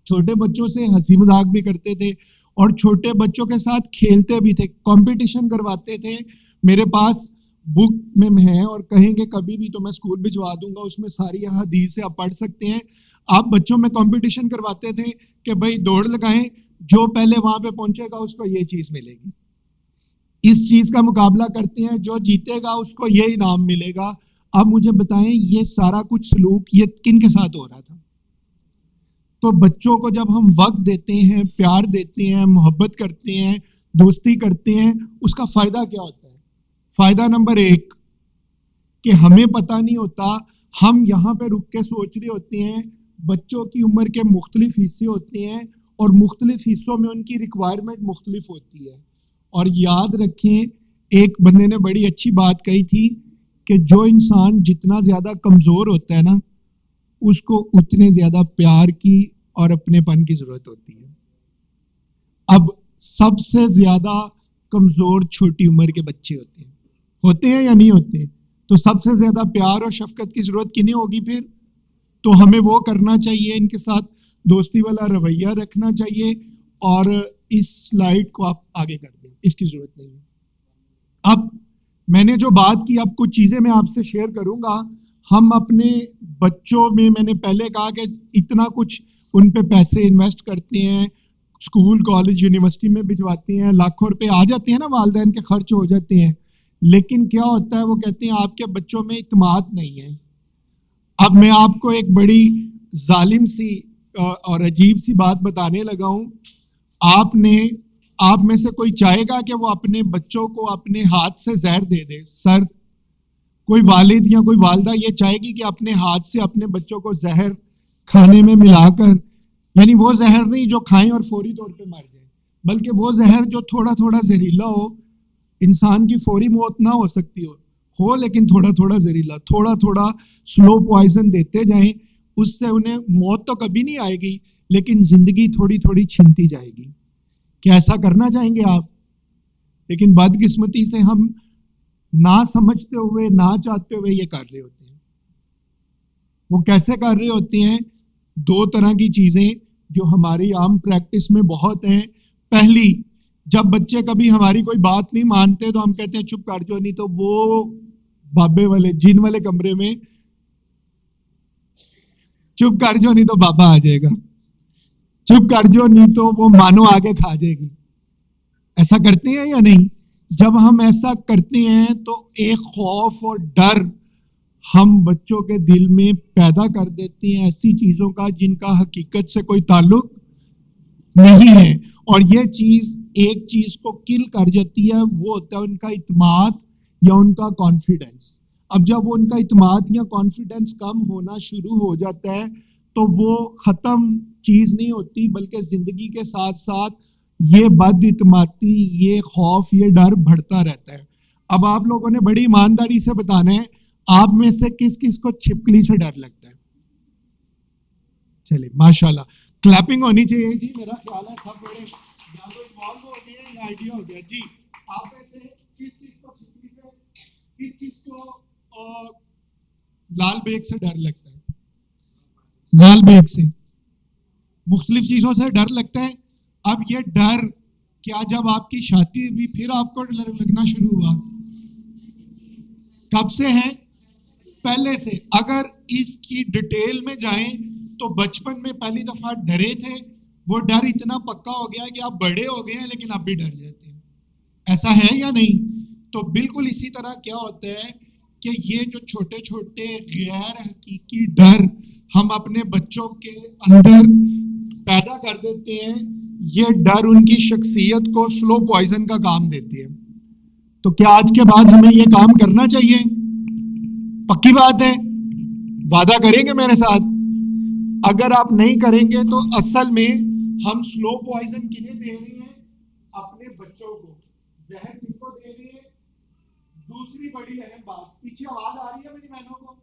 چھوٹے بچوں سے ہنسی مذاق بھی کرتے تھے, اور چھوٹے بچوں کے ساتھ کھیلتے بھی تھے, کمپٹیشن کرواتے تھے. میرے پاس بک میں ہے اور کہیں گے کبھی بھی تو میں اسکول بھجوا دوں گا, اس میں ساری حدیثیں آپ پڑھ سکتے ہیں. آپ بچوں میں کمپٹیشن کرواتے تھے کہ بھائی دوڑ لگائیں, جو پہلے وہاں پہ پہنچے گا اس کو یہ چیز ملے گی. اس چیز کا مقابلہ کرتے ہیں, جو جیتے گا اس کو یہ انعام ملے گا. اب مجھے بتائیں یہ سارا کچھ سلوک یہ کن کے ساتھ ہو رہا تھا؟ تو بچوں کو جب ہم وقت دیتے ہیں, پیار دیتے ہیں, محبت کرتے ہیں, دوستی کرتے ہیں, اس کا فائدہ کیا ہوتا ہے؟ فائدہ نمبر 1 کہ ہمیں پتہ نہیں ہوتا, ہم یہاں پہ رک کے سوچ رہے ہوتے ہیں. بچوں کی عمر کے مختلف حصے ہوتے ہیں اور مختلف حصوں میں ان کی ریکوائرمنٹ مختلف ہوتی ہے. اور یاد رکھیں, ایک بندے نے بڑی اچھی بات کہی تھی کہ جو انسان جتنا زیادہ کمزور ہوتا ہے نا, اس کو اتنے زیادہ پیار کی اور اپنے پن کی ضرورت ہوتی ہے. اب سب سے زیادہ کمزور چھوٹی عمر کے بچے ہوتے ہیں یا نہیں ہوتے؟ تو سب سے زیادہ پیار اور شفقت کی ضرورت کنہیں ہوگی پھر؟ تو ہمیں وہ کرنا چاہیے, ان کے ساتھ دوستی والا رویہ رکھنا چاہیے. اور اس سلائیڈ کو آپ آگے کر دیں, اس کی ضرورت نہیں ہے. اب میں نے جو بات کی, اب کچھ چیزیں میں آپ سے شیئر کروں گا. ہم اپنے بچوں میں نے پہلے کہا کہ اتنا کچھ ان پہ پیسے انویسٹ کرتے ہیں, اسکول کالج یونیورسٹی میں بھجواتے ہیں, لاکھوں روپے آ جاتے ہیں نا, والدین کے خرچ ہو جاتے ہیں. لیکن کیا ہوتا ہے, وہ کہتے ہیں آپ کے بچوں میں اعتماد نہیں ہے. اب میں آپ کو ایک بڑی ظالم سی اور عجیب سی بات بتانے لگا ہوں. آپ میں سے کوئی چاہے گا کہ وہ اپنے بچوں کو اپنے ہاتھ سے زہر دے دے؟ سر, کوئی والد یا کوئی والدہ یہ چاہے گی کہ اپنے ہاتھ سے اپنے بچوں کو زہر کھانے میں ملا کر, یعنی وہ زہر نہیں جو کھائیں اور فوری طور پہ مر جائیں, بلکہ وہ زہر جو تھوڑا تھوڑا زہریلا ہو, انسان کی فوری موت نہ ہو سکتی ہو لیکن تھوڑا تھوڑا زہریلا, تھوڑا تھوڑا سلو پوائزن دیتے جائیں. اس سے انہیں موت تو کبھی نہیں آئے گی لیکن زندگی تھوڑی تھوڑی چھنتی جائے گی. کیا ایسا کرنا چاہیں گے آپ؟ لیکن بدقسمتی سے ہم نہ سمجھتے ہوئے, نہ چاہتے ہوئے یہ کر رہے ہوتے ہیں. وہ کیسے کر رہے ہوتے ہیں؟ 2 طرح کی چیزیں جو ہماری عام پریکٹس میں بہت ہیں. پہلی, جب بچے کبھی ہماری کوئی بات نہیں مانتے تو ہم کہتے ہیں چپ کر جو, نہیں تو وہ بابے والے جن والے کمرے میں چپ کر جو, نہیں تو بابا آ جائے گا, چپ کر جو, نہیں تو وہ مانو آگے کھا جائے گی. ایسا کرتے ہیں یا نہیں؟ جب ہم ایسا کرتے ہیں تو ایک خوف اور ڈر ہم بچوں کے دل میں پیدا کر دیتے ہیں ایسی چیزوں کا جن کا حقیقت سے کوئی تعلق نہیں ہے. اور یہ چیز ایک چیز کو کل کر جاتی ہے, وہ ہوتا ہے ان کا اعتماد یا ان کا کانفیڈنس. اب جب وہ ان کا اعتماد یا کانفیڈنس کم ہونا شروع ہو جاتا ہے تو وہ ختم چیز نہیں ہوتی, بلکہ زندگی کے ساتھ ساتھ یہ بد اعتمادی, یہ خوف, یہ ڈر بڑھتا رہتا ہے. اب آپ لوگوں نے بڑی ایمانداری سے بتانا ہے, آپ میں سے کس کس کو چھپکلی سے ڈر لگتا ہے؟ چلے ماشاءاللہ, کلیپنگ ہونی چاہیے جی، میرا خیال ہے سب بڑے یا تو انوالو ہو گئے یا آئیڈیا ہو گیا جی. آپ میں سے کس کس کو چھپی سے، کس کس کو لال بیگ سے ڈر لگتا ہے؟ لال بیگ سے، مختلف چیزوں سے ڈر لگتا ہے. اب یہ ڈر کیا جب آپ کی شادی ہوئی پھر آپ کو لگنا شروع ہوا؟ کب سے ہے؟ پہلے سے. اگر اس کی ڈیٹیل میں جائیں تو بچپن میں پہلی دفعہ ڈرے تھے، وہ ڈر اتنا پکا ہو گیا کہ آپ بڑے ہو گئے ہیں لیکن اب بھی ڈر جاتے ہیں. ایسا ہے یا نہیں؟ تو بالکل اسی طرح کیا ہوتا ہے کہ یہ جو چھوٹے چھوٹے غیر حقیقی ڈر ہم اپنے بچوں کے اندر پیدا کر دیتے ہیں، یہ ڈر ان کی شخصیت کو سلو پوائزن کا کام دیتے ہیں. تو کیا آج کے بعد ہمیں یہ کام کرنا چاہیے؟ پکی بات ہے، وعدہ کریں گے میرے ساتھ؟ اگر آپ نہیں کریں گے تو اصل میں ہم سلو پوائزن کنہیں دے رہے ہیں؟ اپنے بچوں کو. زہر کن کو دے رہے ہیں؟ دوسری بڑی اہم بات، پیچھے آواز آ رہی ہے میری بہنوں کو؟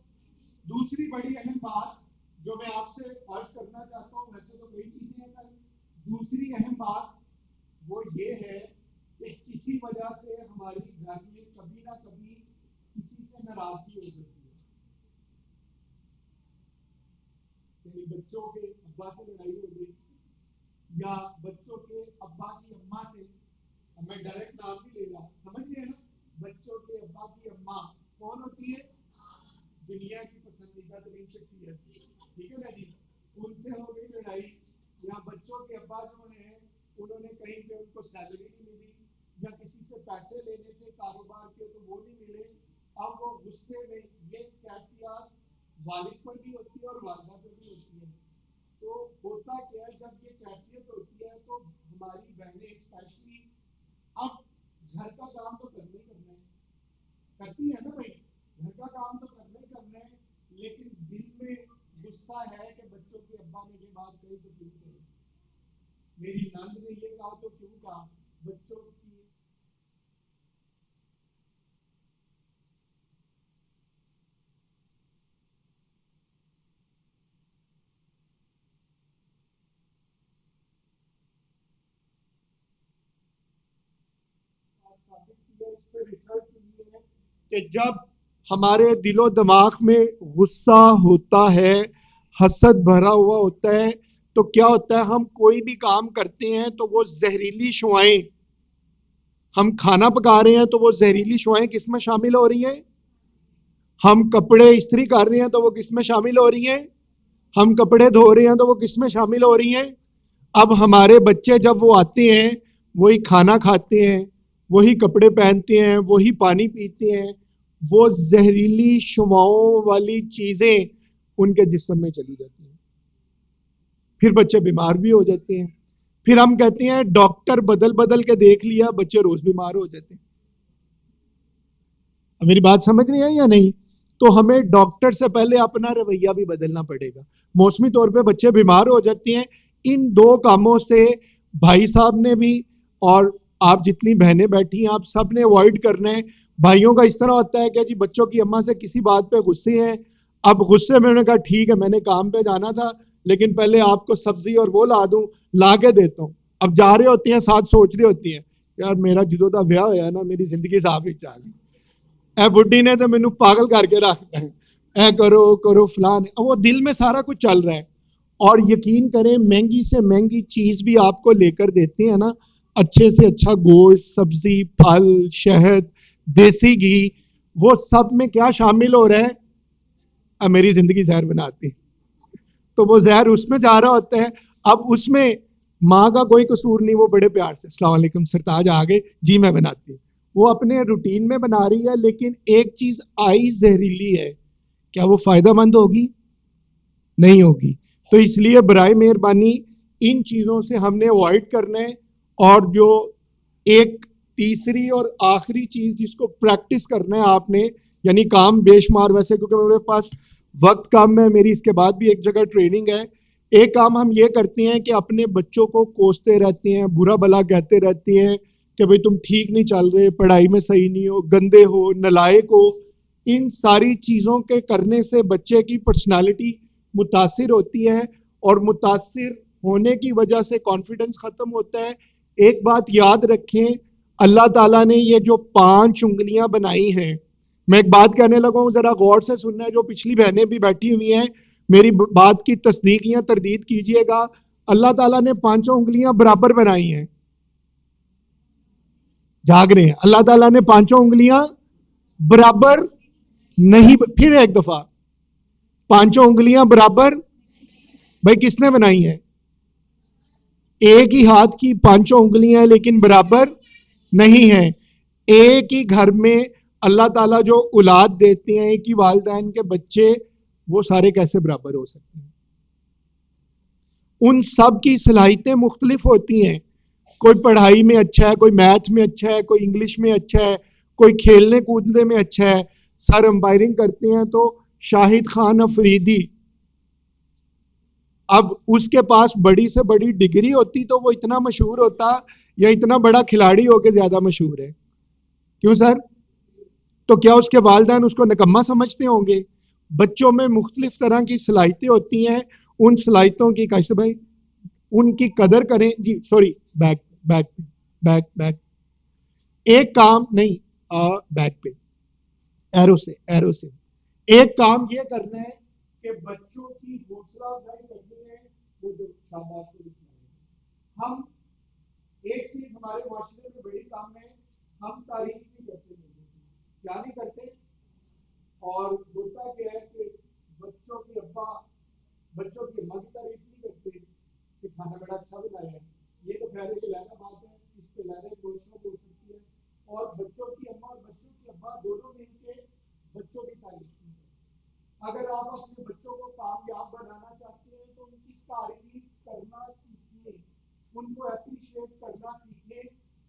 دوسری بڑی اہم بات جو میں آپ سے عرض کرنا چاہتا ہوں، ویسے تو کئی چیزیں ہیں سر، دوسری اہم بات وہ یہ ہے کہ کسی وجہ سے ہماری گھر میں کبھی نہ کبھی کسی سے ناراضگی ہو جاتی ہے. یعنی بچوں کے ابا سے لڑائی ہو گئی یا بچوں کے ابا کی اماں سے، میں ڈائریکٹ نام نہیں لے رہا، سمجھ گئے نا؟ بچوں کے ابا کی اماں کون ہوتی ہے؟ دنیا کی پسندیدہ ترین شخصیت، ٹھیک ہے نا جی؟ ان سے ہو گئی لڑائی. یا بچوں کے ابا جو ہیں انہوں نے کہیں پہ ان کو سیلری نہیں ملی یا کسی سے پیسے لینے تھے کاروبار کے تو وہ نہیں ملے. اب وہ غصے میں، یہ کیفیات والد پر بھی ہوتی ہے اور والدہ پر بھی ہوتی ہے. تو ہوتا کیا ہے جب یہ کیفیت ہوتی ہے تو ہماری بہنیں اسپیشلی اب گھر کا کام تو کرنا ہی کرنا ہے، کرتی ہے نا بھائی، گھر کا کام تو کرنا ہی کرنا ہے، لیکن دل میں غصہ ہے کہ بچوں کے ابا نے یہ بات کہی تو کیوں کہی، میری نند نے یہ کہا تو کیوں کہا. بچوں کی کہ جب ہمارے دل و دماغ میں غصہ ہوتا ہے، حسد بھرا ہوا ہوتا ہے، تو کیا ہوتا ہے ہم کوئی بھی کام کرتے ہیں تو وہ زہریلی شعائیں، ہم کھانا پکا رہے ہیں تو وہ زہریلی شعائیں کس میں شامل ہو رہی ہیں؟ ہم کپڑے استری کر رہے ہیں تو وہ کس میں شامل ہو رہی ہیں؟ ہم کپڑے دھو رہے ہیں تو وہ کس میں شامل ہو رہی ہیں؟ اب ہمارے بچے جب وہ آتے ہیں وہی کھانا کھاتے ہیں، وہی کپڑے پہنتے ہیں، وہی پانی پیتے ہیں، وہ زہریلی شعاؤں والی چیزیں ان کے جسم میں چلی جاتی ہیں. پھر بچے بیمار بھی ہو جاتے ہیں. پھر ہم کہتے ہیں ڈاکٹر بدل بدل کے دیکھ لیا، بچے روز بیمار ہو جاتے ہیں. میری بات سمجھ رہی ہیں یا نہیں؟ تو ہمیں ڈاکٹر سے پہلے اپنا رویہ بھی بدلنا پڑے گا. موسمی طور پہ بچے بیمار ہو جاتے ہیں. ان دو کاموں سے بھائی صاحب نے بھی اور آپ جتنی بہنیں بیٹھی ہیں آپ سب نے اوائڈ کرنا ہے. بھائیوں کا اس طرح ہوتا ہے کہ جی بچوں کی اماں سے کسی بات پہ غصے ہیں، اب غصے میں انہوں نے کہا ٹھیک ہے میں نے کام پہ جانا تھا لیکن پہلے آپ کو سبزی اور وہ لا دوں، لا کے دیتا ہوں. اب جا رہے ہوتے ہیں ساتھ سوچ رہی ہوتی ہیں یار میرا جدوں دا بیاہ ہویا نا میری زندگی صاحب ہی چاہ گئی، اے بڈھی نے تو مینوں پاگل کر کے رکھتا ہے، اے کرو کرو فلان. وہ دل میں سارا کچھ چل رہا ہے. اور یقین کریں مہنگی سے مہنگی چیز بھی آپ کو لے کر دیتے ہیں نا، اچھے سے اچھا گوشت، سبزی، پھل، شہد، دیسی گھی، وہ سب میں کیا شامل ہو رہا ہے؟ میری زندگی زہر بناتی. تو وہ زہر اس میں جا رہا ہوتا ہے. اب اس میں ماں کا کوئی قصور نہیں، وہ بڑے پیار سے السلام علیکم سرتاج آ گئے جی میں بناتی ہوں، وہ اپنے روٹین میں بنا رہی ہے. لیکن ایک چیز آئی زہریلی ہے، کیا وہ فائدہ مند ہوگی؟ نہیں ہوگی. تو اس لیے برائے مہربانی ان چیزوں سے ہم نے اوائڈ کرنا ہے. اور جو ایک تیسری اور آخری چیز جس کو پریکٹس کرنا ہے آپ نے، یعنی کام بے شمار، ویسے کیونکہ میرے پاس وقت کم ہے، میری اس کے بعد بھی ایک جگہ ٹریننگ ہے. ایک کام ہم یہ کرتے ہیں کہ اپنے بچوں کو کوستے رہتے ہیں، برا بھلا کہتے رہتے ہیں کہ بھئی تم ٹھیک نہیں چل رہے، پڑھائی میں صحیح نہیں ہو، گندے ہو، نالائق ہو. ان ساری چیزوں کے کرنے سے بچے کی پرسنالٹی متاثر ہوتی ہے اور متاثر ہونے کی وجہ سے کانفیڈنس ختم ہوتا ہے. ایک بات یاد رکھیں, اللہ تعالیٰ نے یہ جو 5 انگلیاں بنائی ہیں, میں ایک بات کہنے لگا ہوں, ذرا غور سے سننا ہے. جو پچھلی بہنیں بھی بیٹھی ہوئی ہیں, میری بات کی تصدیق یا تردید کیجئے گا. اللہ تعالیٰ نے 5 انگلیاں برابر بنائی ہیں. جاگ رہے ہیں؟ اللہ تعالیٰ نے 5 انگلیاں برابر نہیں. پھر ایک دفعہ, 5 انگلیاں برابر بھائی کس نے بنائی ہیں؟ ایک ہی ہاتھ کی 5 انگلیاں ہیں لیکن برابر نہیں ہیں. ایک ہی گھر میں اللہ تعالیٰ جو اولاد دیتے ہیں, ایک ہی والدین کے بچے, وہ سارے کیسے برابر ہو سکتے ہیں؟ ان سب کی صلاحیتیں مختلف ہوتی ہیں. کوئی پڑھائی میں اچھا ہے, کوئی میتھ میں اچھا ہے, کوئی انگلش میں اچھا ہے, کوئی کھیلنے کودنے میں اچھا ہے. سر امپائرنگ کرتے ہیں تو شاہد خان افریدی, اب اس کے پاس بڑی سے بڑی ڈگری ہوتی تو وہ اتنا مشہور ہوتا, یا اتنا بڑا کھلاڑی ہو کے زیادہ مشہور ہے؟ کیوں سر؟ تو کیا اس کے والدین اس کو نکما سمجھتے ہوں گے؟ بچوں میں مختلف طرح کی صلاحیتیں ہوتی ہیں. ان صلاحیتوں کی کیسے بھائی ان کی قدر کریں. جی sorry, back back back back ایک کام نہیں, بیک پہ ایرو سے ایک کام یہ کرنا ہے کہ بچوں کی حوصلہ افزائی کرنی ہے. وہ جو شاباش, ہم ایک چیز ہمارے معاشرے میں بڑی کام ہے, ہم تعریف نہیں کرتے. کیا نہیں کرتے؟ اور ہوتا کیا ہے کہ بچوں کی ابا بچوں کی اماں کی تعریف نہیں کرتے کہ کھانا بڑا اچھا بنایا ہے. یہ تو پہلے کی لہذا بات ہے, اس پہ لہذا کوششوں ہو سکتی ہے. اور بچوں کی اماں اور بچوں کی ابا دونوں مل کے بچوں کی تعریف نہیں کرتے. اگر آپ اپنے بچوں کو کامیاب بنانا چاہتے ہیں تو ان کی تعریف کرنا سیکھیے, ان کو اپریشیٹ کرنا سیکھیے.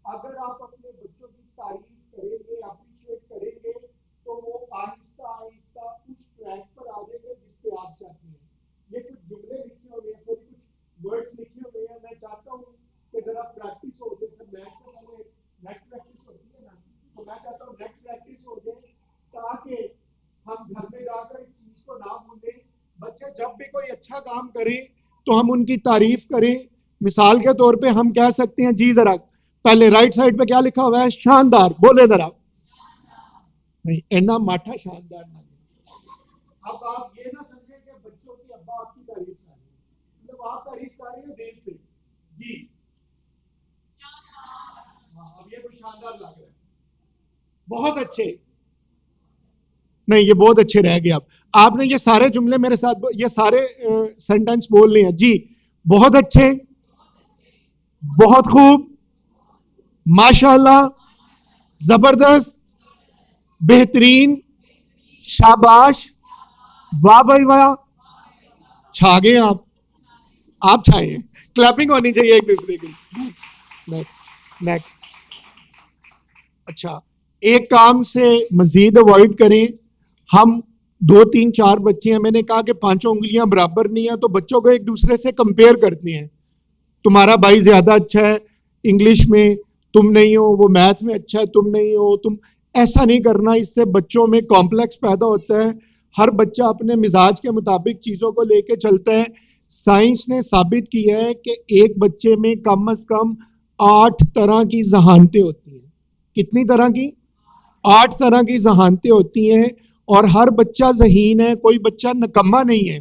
اگر آپ اپنے بچوں کی تعریف کریں گے, اپریشیٹ کریں گے, تو وہ آہستہ آہستہ اس ٹریک پر آ جائیں گے جس پہ آپ چاہتے ہیں. یہ کچھ جملے لکھے ہوئے ہیں, سوری کچھ ورڈ لکھے ہوئے ہیں. میں چاہتا ہوں کہ ذرا پریکٹس ہو جائے. سر میتھ سے پہلے نیٹ پریکٹس ہوتی ہے نا, تو میں چاہتا ہوں نیٹ پریکٹس ہو جائے تاکہ ہم گھر میں جا کر اس چیز کو نہ بھولیں. بچے جب بھی کوئی اچھا کام کریں تو ہم ان کی تعریف کریں. مثال کے طور پہ ہم کہہ سکتے ہیں, جی ذرا پہلے رائٹ سائڈ پہ کیا لکھا ہوا ہے؟ شاندار. بولے ذرا. نہیں, اینا ماٹھا شاندار نہ. اب آپ یہ نہ سمجھیں کہ بچوں کی ابا آپ کی تعریف کر رہے ہیں, مطلب آپ تعریف کر رہے ہیں دل سے. جی ہاں, اب یہ کوئی شاندار لگ رہا ہے, بہت اچھے. نہیں, یہ بہت اچھے رہ گئے. آپ نے یہ سارے جملے میرے ساتھ, یہ سارے سینٹنس بول رہے ہیں. جی بہت اچھے, بہت خوب, ماشاءاللہ, زبردست, بہترین, شاباش, واہ بھائی واہ. چھا گئے آپ چھائے ہیں. کلیپنگ ہونی چاہیے ایک دوسرے کی. نیکسٹ. اچھا, ایک کام سے مزید اوائڈ کریں. ہم 2 3 4 بچے ہیں, میں نے کہا کہ 5 انگلیاں برابر نہیں ہیں, تو بچوں کو ایک دوسرے سے کمپیئر کرتے ہیں. تمہارا بھائی زیادہ اچھا ہے انگلش میں, تم نہیں ہو. وہ میتھ میں اچھا ہے, تم نہیں ہو. تم ایسا نہیں کرنا, اس سے بچوں میں کمپلیکس پیدا ہوتا ہے. ہر بچہ اپنے مزاج کے مطابق چیزوں کو لے کے چلتا ہے. سائنس نے ثابت کیا ہے کہ ایک بچے میں کم از کم 8 طرح کی ذہانتیں ہوتی ہیں. کتنی طرح کی؟ 8 طرح کی ذہانتیں ہوتی ہیں. اور ہر بچہ ذہین ہے, کوئی بچہ نکما نہیں ہے.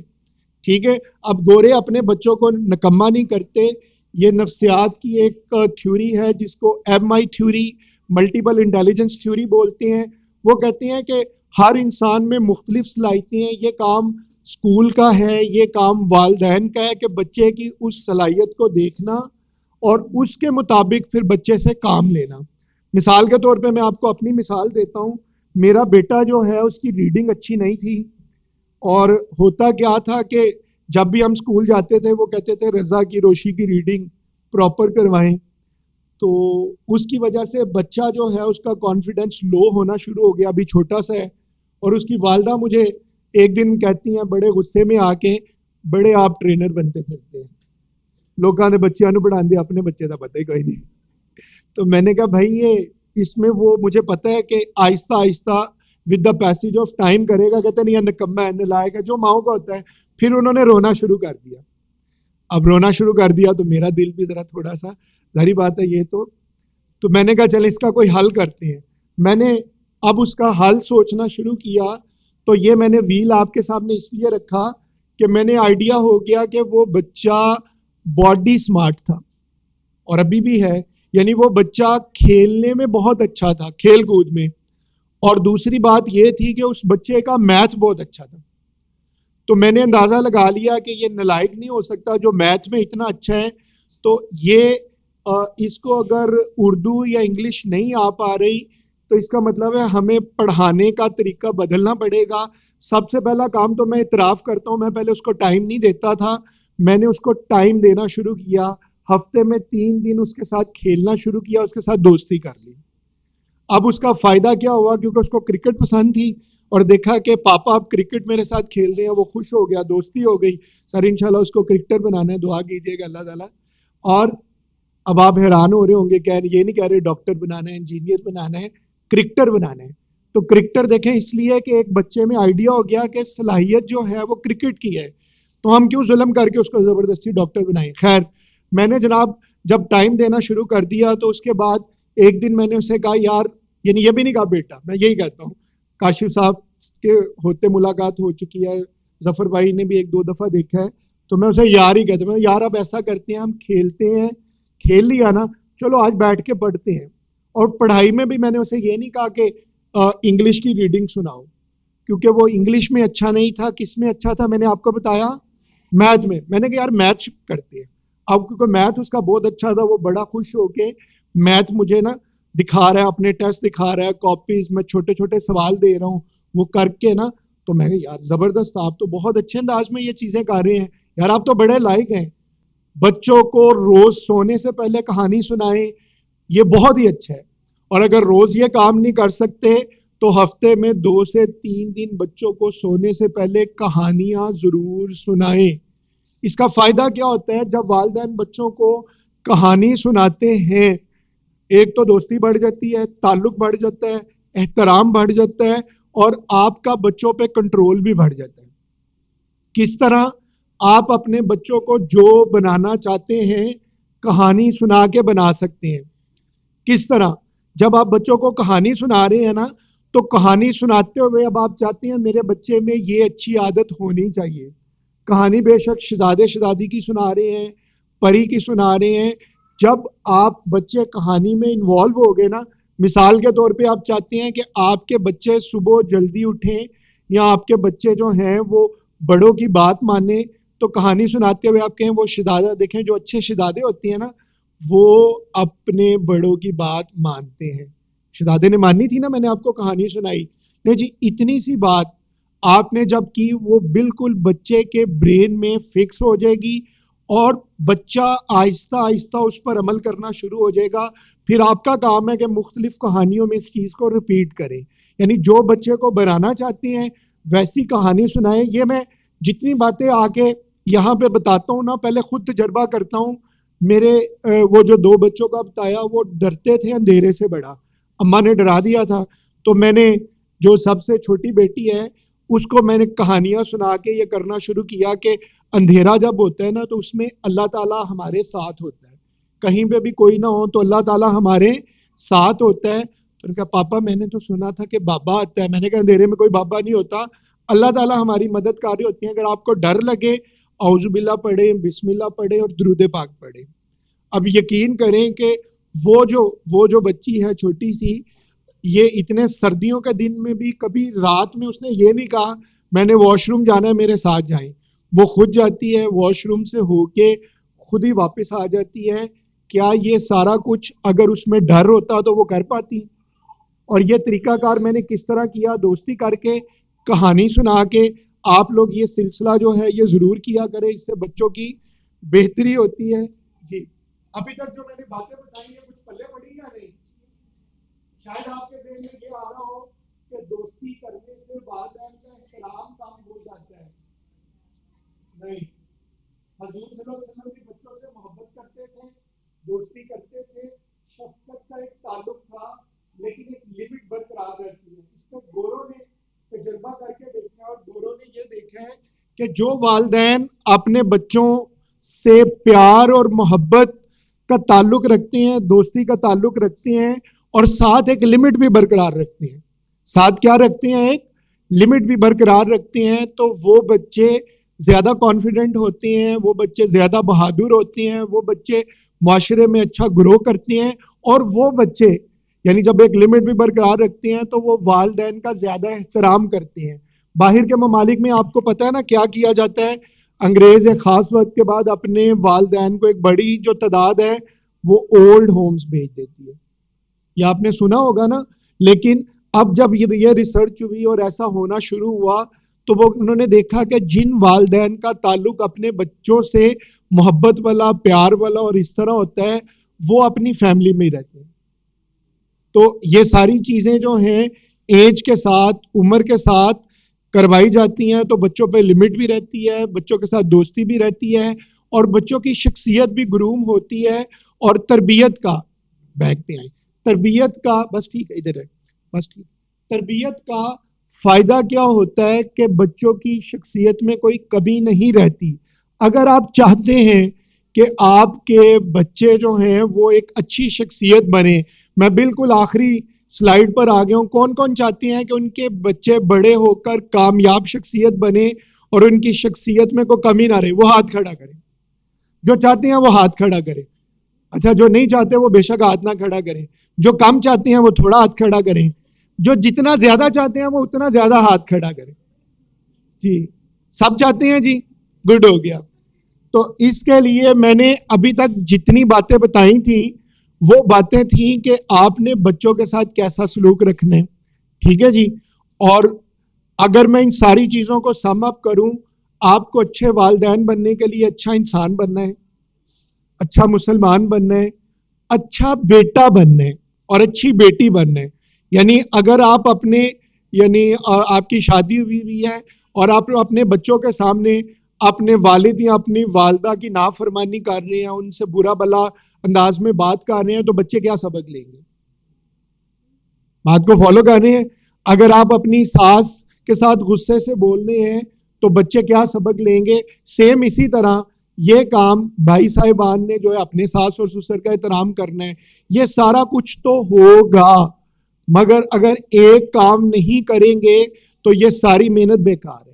ٹھیک ہے, اب گورے اپنے بچوں کو نکما نہیں کرتے. یہ نفسیات کی ایک تھیوری ہے جس کو MI theory, multiple intelligence theory بولتے ہیں. وہ کہتے ہیں کہ ہر انسان میں مختلف صلاحیتیں ہیں. یہ کام اسکول کا ہے, یہ کام والدین کا ہے کہ بچے کی اس صلاحیت کو دیکھنا اور اس کے مطابق پھر بچے سے کام لینا. مثال کے طور پہ میں آپ کو اپنی مثال دیتا ہوں. میرا بیٹا جو ہے اس کی ریڈنگ اچھی نہیں تھی, اور ہوتا کیا تھا کہ جب بھی ہم اسکول جاتے تھے وہ کہتے تھے رضا کی روشی کی ریڈنگ پراپر کروائیں. تو اس کی وجہ سے بچہ جو ہے اس کا کانفیڈنس لو ہونا شروع ہو گیا. ابھی چھوٹا سا ہے, اور اس کی والدہ مجھے ایک دن کہتی ہیں بڑے غصے میں آ کے, بڑے آپ ٹرینر بنتے پھرتے ہیں, لوگوں نے بچیاں نو پڑھا دیا, اپنے بچے کا پتہ ہی کوئی نہیں. تو میں نے کہا بھائی یہ اس میں وہ مجھے پتہ ہے کہ آہستہ آہستہ with the passage of time کرے گا. کہتے نہیں, نکما ہے, نلائق ہے, جو ماؤں کا ہوتا ہے. پھر انہوں نے رونا شروع کر دیا. اب رونا شروع کر دیا تو میرا دل بھی ذرا تھوڑا سا، ظاہری بات ہے یہ تو میں نے کہا چلے اس کا کوئی حل کرتے ہیں. میں نے اب اس کا حل سوچنا شروع کیا. تو یہ میں نے ویل آپ کے سامنے اس لیے رکھا کہ میں نے آئیڈیا ہو گیا کہ وہ بچہ باڈی سمارٹ تھا اور ابھی بھی ہے، یعنی وہ بچہ کھیلنے میں بہت اچھا تھا، کھیل کود میں. اور دوسری بات یہ تھی کہ اس بچے کا میتھ بہت اچھا تھا. تو میں نے اندازہ لگا لیا کہ یہ نالائق نہیں ہو سکتا جو میتھ میں اتنا اچھا ہے. تو یہ اس کو اگر اردو یا انگلش نہیں آ پا رہی تو اس کا مطلب ہے ہمیں پڑھانے کا طریقہ بدلنا پڑے گا. سب سے پہلا کام تو میں اعتراف کرتا ہوں، میں پہلے اس کو ٹائم نہیں دیتا تھا. میں نے اس کو ٹائم دینا شروع کیا. ہفتے میں 3 دن اس کے ساتھ کھیلنا شروع کیا، اس کے ساتھ دوستی کر لی. اب اس کا فائدہ کیا ہوا، کیونکہ اس کو کرکٹ پسند تھی اور دیکھا کہ پاپا اب کرکٹ میرے ساتھ کھیل رہے ہیں، وہ خوش ہو گیا، دوستی ہو گئی. سر انشاءاللہ اس کو کرکٹر بنانا ہے، دعا کیجیے گا اللہ تعالیٰ. اور اب آپ حیران ہو رہے ہوں گے، یہ نہیں کہہ رہے ڈاکٹر بنانا ہے، انجینئر بنانا ہے، کرکٹر بنانا ہے. تو کرکٹر دیکھیں اس لیے کہ ایک بچے میں آئیڈیا ہو گیا کہ صلاحیت جو ہے وہ کرکٹ کی ہے، تو ہم کیوں ظلم کر کے اس کو زبردستی ڈاکٹر بنائیں. خیر میں نے جناب جب ٹائم دینا شروع کر دیا تو اس کے بعد ایک دن میں نے اسے کہا یار، یعنی یہ بھی نہیں کہا بیٹا، میں یہی کہتا ہوں، کاشف صاحب کے ہوتے ملاقات ہو چکی ہے، ظفر بھائی نے بھی 1-2 دفعہ دیکھا ہے، تو میں اسے یار ہی کہتا ہوں. یار اب ایسا کرتے ہیں، ہم کھیلتے ہیں، کھیل لیا نا، چلو آج بیٹھ کے پڑھتے ہیں. اور پڑھائی میں بھی میں نے اسے یہ نہیں کہا کہ انگلش کی ریڈنگ سناؤ، کیونکہ وہ انگلش میں اچھا نہیں تھا. کس میں اچھا تھا میں نے آپ کو بتایا؟ میتھ میں. میں نے کہا یار میتھ کرتے ہیں. اب کیونکہ میتھ اس کا بہت اچھا تھا، وہ بڑا خوش ہو کے میتھ مجھے نا دکھا رہا ہے، اپنے ٹیسٹ دکھا رہا ہے، کاپیز میں چھوٹے چھوٹے سوال دے رہا ہوں وہ کر کے نا. تو میں کہا یار زبردست، آپ تو بہت اچھے انداز میں یہ چیزیں کر رہے ہیں یار، آپ تو بڑے لائق ہیں. بچوں کو روز سونے سے پہلے کہانی سنائیں، یہ بہت ہی اچھا ہے. اور اگر روز یہ کام نہیں کر سکتے تو ہفتے میں 2 سے 3 دن بچوں کو سونے سے پہلے کہانیاں ضرور سنائیں. اس کا فائدہ کیا ہوتا ہے، جب والدین بچوں کو کہانی سناتے ہیں، ایک تو دوستی بڑھ جاتی ہے، تعلق بڑھ جاتا ہے، احترام بڑھ جاتا ہے، اور آپ کا بچوں پہ کنٹرول بھی بڑھ جاتا ہے. کس طرح آپ اپنے بچوں کو جو بنانا چاہتے ہیں کہانی سنا کے بنا سکتے ہیں. کس طرح؟ جب آپ بچوں کو کہانی سنا رہے ہیں نا، تو کہانی سناتے ہوئے اب آپ چاہتے ہیں میرے بچے میں یہ اچھی عادت ہونی چاہیے. کہانی بے شک شہزادے شہزادی کی سنا رہے ہیں، پری کی سنا رہے ہیں. جب آپ بچے کہانی میں انوالو ہو گئے نا، مثال کے طور پہ آپ چاہتے ہیں کہ آپ کے بچے صبح جلدی اٹھیں یا آپ کے بچے جو ہیں وہ بڑوں کی بات مانیں، تو کہانی سناتے ہوئے آپ کہیں وہ شہزادہ دیکھیں، جو اچھے شہزادے ہوتے ہیں نا وہ اپنے بڑوں کی بات مانتے ہیں. شہزادے نے مانی تھی نا، میں نے آپ کو کہانی سنائی. نہیں جی، اتنی سی بات آپ نے جب کی وہ بالکل بچے کے برین میں فکس ہو جائے گی اور بچہ آہستہ آہستہ اس پر عمل کرنا شروع ہو جائے گا. پھر آپ کا کام ہے کہ مختلف کہانیوں میں اس چیز کو ریپیٹ کریں، یعنی جو بچے کو بنانا چاہتے ہیں ویسی کہانی سنائیں. یہ میں جتنی باتیں آ کے یہاں پہ بتاتا ہوں نا، پہلے خود تجربہ کرتا ہوں. میرے وہ جو 2 بچوں کا بتایا، وہ ڈرتے تھے اندھیرے سے بڑا، اماں نے ڈرا دیا تھا. تو میں نے جو سب سے چھوٹی بیٹی ہے اس کو میں نے کہانیاں سنا کے یہ کرنا شروع کیا کہ اندھیرا جب ہوتا ہے نا تو اس میں اللہ تعالیٰ ہمارے ساتھ ہوتا ہے. کہیں پہ بھی کوئی نہ ہو تو اللہ تعالیٰ ہمارے ساتھ ہوتا ہے. تو نے کہا پاپا میں نے تو سنا تھا کہ بابا آتا ہے. میں نے کہا اندھیرے میں کوئی بابا نہیں ہوتا، اللہ تعالیٰ ہماری مدد کر رہے ہوتے ہیں. اگر آپ کو ڈر لگے، اعوذ باللہ پڑھیں، بسم اللہ پڑھیں اور درود پاک پڑھیں. اب یقین کریں کہ وہ جو بچی ہے چھوٹی سی، یہ اتنے سردیوں کے دن میں بھی کبھی رات میں اس نے یہ نہیں کہا میں نے واش روم جانا ہے میرے ساتھ جائیں. وہ خود جاتی ہے، واش روم سے ہو کے خود ہی واپس آ جاتی ہے. کیا یہ سارا کچھ اگر اس میں ڈر ہوتا تو وہ کر پاتی؟ اور یہ طریقہ کار میں نے کس طرح کیا، دوستی کر کے، کہانی سنا کے. آپ لوگ یہ سلسلہ جو ہے یہ ضرور کیا کریں، اس سے بچوں کی بہتری ہوتی ہے. جی ابھی تک جو میں نے باتیں بتائی ہیں کچھ پلے پڑی یا نہیں؟ شاید آپ کے ذہن میں یہ آ رہا ہو کہ دوستی کرنے سے والدین کا احترام کام ہو جاتا ہے. نہیں، حضور صلی اللہ علیہ وسلم بھی بچوں سے محبت کرتے تھے، دوستی کرتے تھے، شفقت کا ایک تعلق تھا، لیکن ایک لمٹ برقرار رہتی ہے. اس پہ گوروں نے تجربہ کر کے دیکھا، اور گوروں نے یہ دیکھا ہے کہ جو والدین اپنے بچوں سے پیار اور محبت کا تعلق رکھتے ہیں, دوستی کا تعلق رکھتے ہیں, اور ساتھ ایک لمٹ بھی برقرار رکھتے ہیں. ساتھ کیا رکھتے ہیں؟ ایک لمٹ بھی برقرار رکھتے ہیں. تو وہ بچے زیادہ کانفیڈنٹ ہوتے ہیں, وہ بچے زیادہ بہادر ہوتے ہیں, وہ بچے معاشرے میں اچھا گرو کرتے ہیں. اور وہ بچے یعنی جب ایک لمٹ بھی برقرار رکھتے ہیں تو وہ والدین کا زیادہ احترام کرتے ہیں. باہر کے ممالک میں آپ کو پتہ ہے نا کیا کیا جاتا ہے؟ انگریز ایک خاص وقت کے بعد اپنے والدین کو ایک بڑی جو تعداد ہے وہ اولڈ ہومز بھیج دیتی ہے. یہ آپ نے سنا ہوگا نا. لیکن اب جب یہ ریسرچ ہوئی اور ایسا ہونا شروع ہوا تو وہ انہوں نے دیکھا کہ جن والدین کا تعلق اپنے بچوں سے محبت والا, پیار والا اور اس طرح ہوتا ہے, وہ اپنی فیملی میں ہی رہتے ہیں. تو یہ ساری چیزیں جو ہیں ایج کے ساتھ, عمر کے ساتھ کروائی جاتی ہیں. تو بچوں پہ لمٹ بھی رہتی ہے, بچوں کے ساتھ دوستی بھی رہتی ہے, اور بچوں کی شخصیت بھی گروم ہوتی ہے. اور تربیت کا بیک پہ آئیں, تربیت کا بس ٹھیک ہے ادھر ہے بس ٹھیک. تربیت کا فائدہ کیا ہوتا ہے کہ بچوں کی شخصیت میں کوئی کمی نہیں رہتی. اگر آپ چاہتے ہیں کہ آپ کے بچے جو ہیں وہ ایک اچھی شخصیت بنے, میں بالکل آخری سلائیڈ پر آ گیا ہوں. کون کون چاہتے ہیں کہ ان کے بچے بڑے ہو کر کامیاب شخصیت بنے اور ان کی شخصیت میں کوئی کمی نہ رہے؟ وہ ہاتھ کھڑا کریں. جو چاہتے ہیں وہ ہاتھ کھڑا کریں. اچھا, جو نہیں چاہتے وہ بے شک ہاتھ نہ کھڑا کریں. جو کم چاہتے ہیں وہ تھوڑا ہاتھ کھڑا کریں. جو جتنا زیادہ چاہتے ہیں وہ اتنا زیادہ ہاتھ کھڑا کریں. جی سب چاہتے ہیں جی, گڈ ہو گیا. تو اس کے لیے میں نے ابھی تک جتنی باتیں بتائی تھیں وہ باتیں تھیں کہ آپ نے بچوں کے ساتھ کیسا سلوک رکھنا ہے. ٹھیک ہے جی. اور اگر میں ان ساری چیزوں کو سم اپ کروں, آپ کو اچھے والدین بننے کے لیے اچھا انسان بننا ہے, اچھا مسلمان بننا ہے, اچھا بیٹا بننا ہے اور اچھی بیٹی بننا ہے. یعنی اگر آپ اپنے آپ کی شادی ہوئی ہے اور آپ اپنے بچوں کے سامنے اپنے والد یا اپنی والدہ کی نافرمانی کر رہے ہیں, ان سے برا بلا انداز میں بات کر رہے ہیں, تو بچے کیا سبق لیں گے؟ بات کو فالو کر رہے ہیں؟ اگر آپ اپنی ساس کے ساتھ غصے سے بول رہے ہیں تو بچے کیا سبق لیں گے؟ سیم اسی طرح یہ کام بھائی صاحبان نے جو ہے اپنے ساس اور سسر کا احترام کرنا ہے. یہ سارا کچھ تو ہوگا, مگر اگر ایک کام نہیں کریں گے تو یہ ساری محنت بیکار ہے.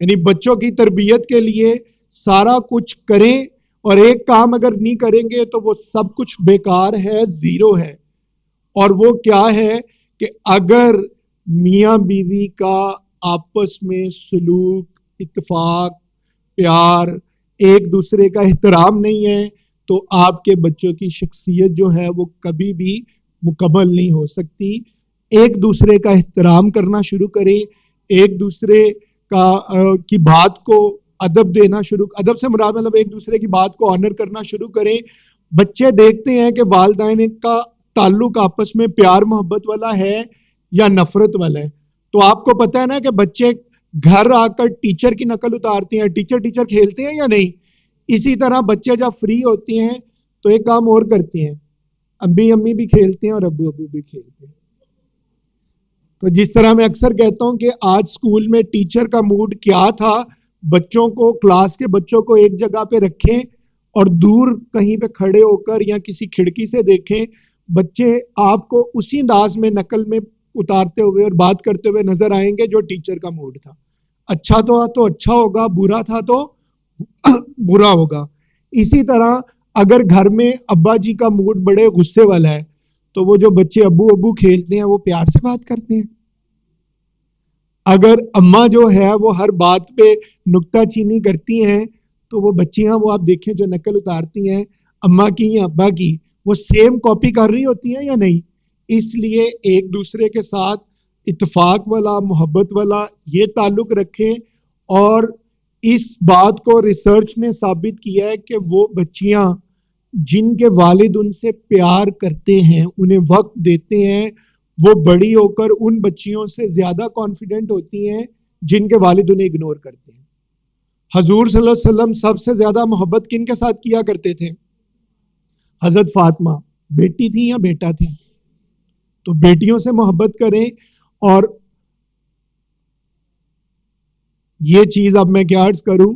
یعنی بچوں کی تربیت کے لیے سارا کچھ کریں اور ایک کام اگر نہیں کریں گے تو وہ سب کچھ بیکار ہے, زیرو ہے. اور وہ کیا ہے کہ اگر میاں بیوی کا آپس میں سلوک, اتفاق, پیار, ایک دوسرے کا احترام نہیں ہے تو آپ کے بچوں کی شخصیت جو ہے وہ کبھی بھی مکمل نہیں ہو سکتی. ایک دوسرے کا احترام کرنا شروع کریں, ایک دوسرے کی بات کو ادب دینا شروع, ادب سے مراد مطلب ایک دوسرے کی بات کو آنر کرنا شروع کریں. بچے دیکھتے ہیں کہ والدین کا تعلق آپس میں پیار محبت والا ہے یا نفرت والا ہے. تو آپ کو پتہ ہے نا کہ بچے گھر آ کر ٹیچر کی نقل اتارتے ہیں, ٹیچر کھیلتے ہیں یا نہیں. اسی طرح بچے جب فری ہوتے ہیں تو ایک کام اور کرتے ہیں, امی بھی کھیلتے ہیں اور ابو بھی کھیلتے ہیں. تو جس طرح میں اکثر کہتا ہوں کہ آج اسکول میں ٹیچر کا موڈ کیا تھا, بچوں کو, کلاس کے بچوں کو ایک جگہ پہ رکھیں اور دور کہیں پہ کھڑے ہو کر یا کسی کھڑکی سے دیکھیں, بچے آپ کو اسی انداز میں نقل میں اتارتے ہوئے اور بات کرتے ہوئے نظر آئیں گے جو ٹیچر کا موڈ تھا. اچھا تو اچھا ہوگا, برا تھا تو برا ہوگا. اسی طرح اگر گھر میں ابا جی کا موڈ بڑے غصے والا ہے تو وہ جو بچے ابو کھیلتے ہیں وہ پیار سے بات کرتے ہیں. اگر اماں جو ہے وہ ہر بات پہ نکتہ چینی کرتی ہیں تو وہ بچیاں وہ آپ دیکھیں جو نقل اتارتی ہیں اماں کی یا ابا کی, وہ سیم کاپی کر رہی ہوتی ہیں یا نہیں. اس لیے ایک دوسرے کے ساتھ اتفاق والا, محبت والا یہ تعلق رکھیں. اور اس بات کو ریسرچ نے ثابت کیا ہے کہ وہ بچیاں جن کے والد ان سے پیار کرتے ہیں, انہیں وقت دیتے ہیں, وہ بڑی ہو کر ان بچیوں سے زیادہ کانفیڈنٹ ہوتی ہیں جن کے والد انہیں اگنور کرتے ہیں. حضور صلی اللہ علیہ وسلم سب سے زیادہ محبت کن کے ساتھ کیا کرتے تھے؟ حضرت فاطمہ بیٹی تھی یا بیٹا تھے؟ تو بیٹیوں سے محبت کریں. اور یہ چیز اب میں کیا عرض کروں,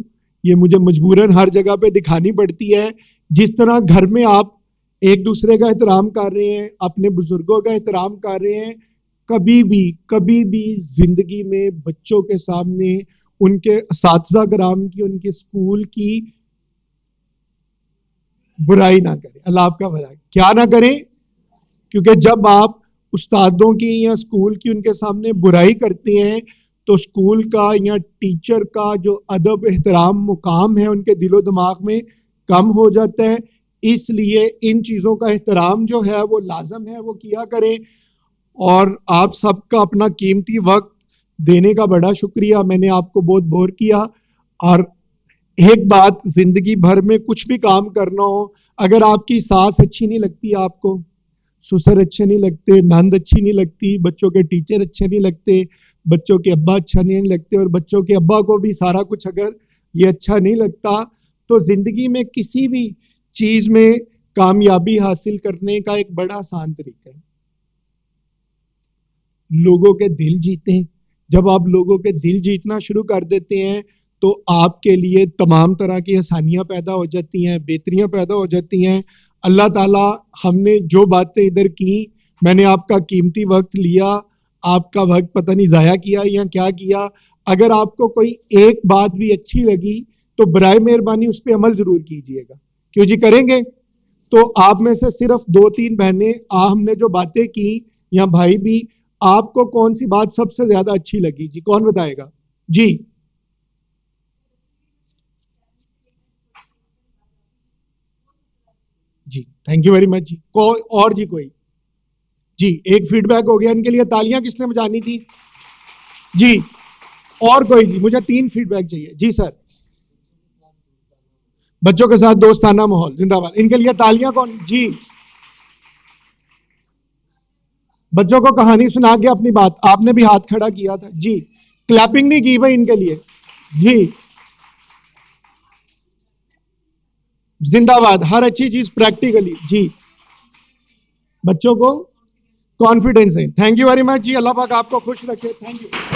یہ مجھے مجبوراً ہر جگہ پہ دکھانی پڑتی ہے. جس طرح گھر میں آپ ایک دوسرے کا احترام کر رہے ہیں, اپنے بزرگوں کا احترام کر رہے ہیں, کبھی بھی زندگی میں بچوں کے سامنے ان کے اساتذہ کرام کی, ان کے اسکول کی برائی نہ کریں. اللہ آپ کا بھلا کیا نہ کریں, کیونکہ جب آپ استادوں کی یا اسکول کی ان کے سامنے برائی کرتے ہیں تو اسکول کا یا ٹیچر کا جو ادب احترام مقام ہے ان کے دل و دماغ میں کم ہو جاتا ہے. اس لیے ان چیزوں کا احترام جو ہے وہ لازم ہے, وہ کیا کریں. اور آپ سب کا اپنا قیمتی وقت دینے کا بڑا شکریہ. میں نے آپ کو بہت بور کیا. اور ایک بات, زندگی بھر میں کچھ بھی کام کرنا ہو, اگر آپ کی ساس اچھی نہیں لگتی, آپ کو سسر اچھے نہیں لگتے, نند اچھی نہیں لگتی, بچوں کے ٹیچر اچھے نہیں لگتے, بچوں کے ابا اچھا نہیں لگتے, اور بچوں کے ابا کو بھی سارا کچھ اگر یہ اچھا نہیں لگتا, تو زندگی میں کسی بھی چیز میں کامیابی حاصل کرنے کا ایک بڑا آسان طریقہ ہے لوگوں کے دل جیتیں. جب آپ لوگوں کے دل جیتنا شروع کر دیتے ہیں تو آپ کے لیے تمام طرح کی آسانیاں پیدا ہو جاتی ہیں, بہتریاں پیدا ہو جاتی ہیں. اللہ تعالیٰ ہم نے جو باتیں ادھر کی, میں نے آپ کا قیمتی وقت لیا, آپ کا وقت پتہ نہیں ضائع کیا یا کیا کیا. اگر آپ کو کوئی ایک بات بھی اچھی لگی تو برائے مہربانی اس پہ عمل ضرور کیجئے گا. کیوں جی کریں گے؟ تو آپ میں سے صرف 2-3 بہنیں ہم نے جو باتیں کی, یا بھائی بھی, آپ کو کون سی بات سب سے زیادہ اچھی لگی؟ جی کون بتائے گا؟ جی جی تھینک یو ویری مچ. جی اور جی کوئی؟ جی ایک فیڈ بیک ہو گیا ان کے لیے. تالیاں کس نے بجانی تھی؟ جی اور کوئی؟ جی مجھے 3 فیڈ بیک چاہیے. جی سر. بچوں کے ساتھ دوستانہ ماحول زندہ باد. ان کے لیے تالیاں کون؟ جی بچوں کو کہانی سنا کے اپنی بات, آپ نے بھی ہاتھ کھڑا کیا تھا. جی کلیپنگ نہیں کی بھائی ان کے لیے. جی زندہ باد. ہر اچھی چیز پریکٹیکلی. جی بچوں کو کانفیڈینس ہے. تھینک یو ویری مچ جی. اللہ پاک آپ کو خوش رکھے. Thank you.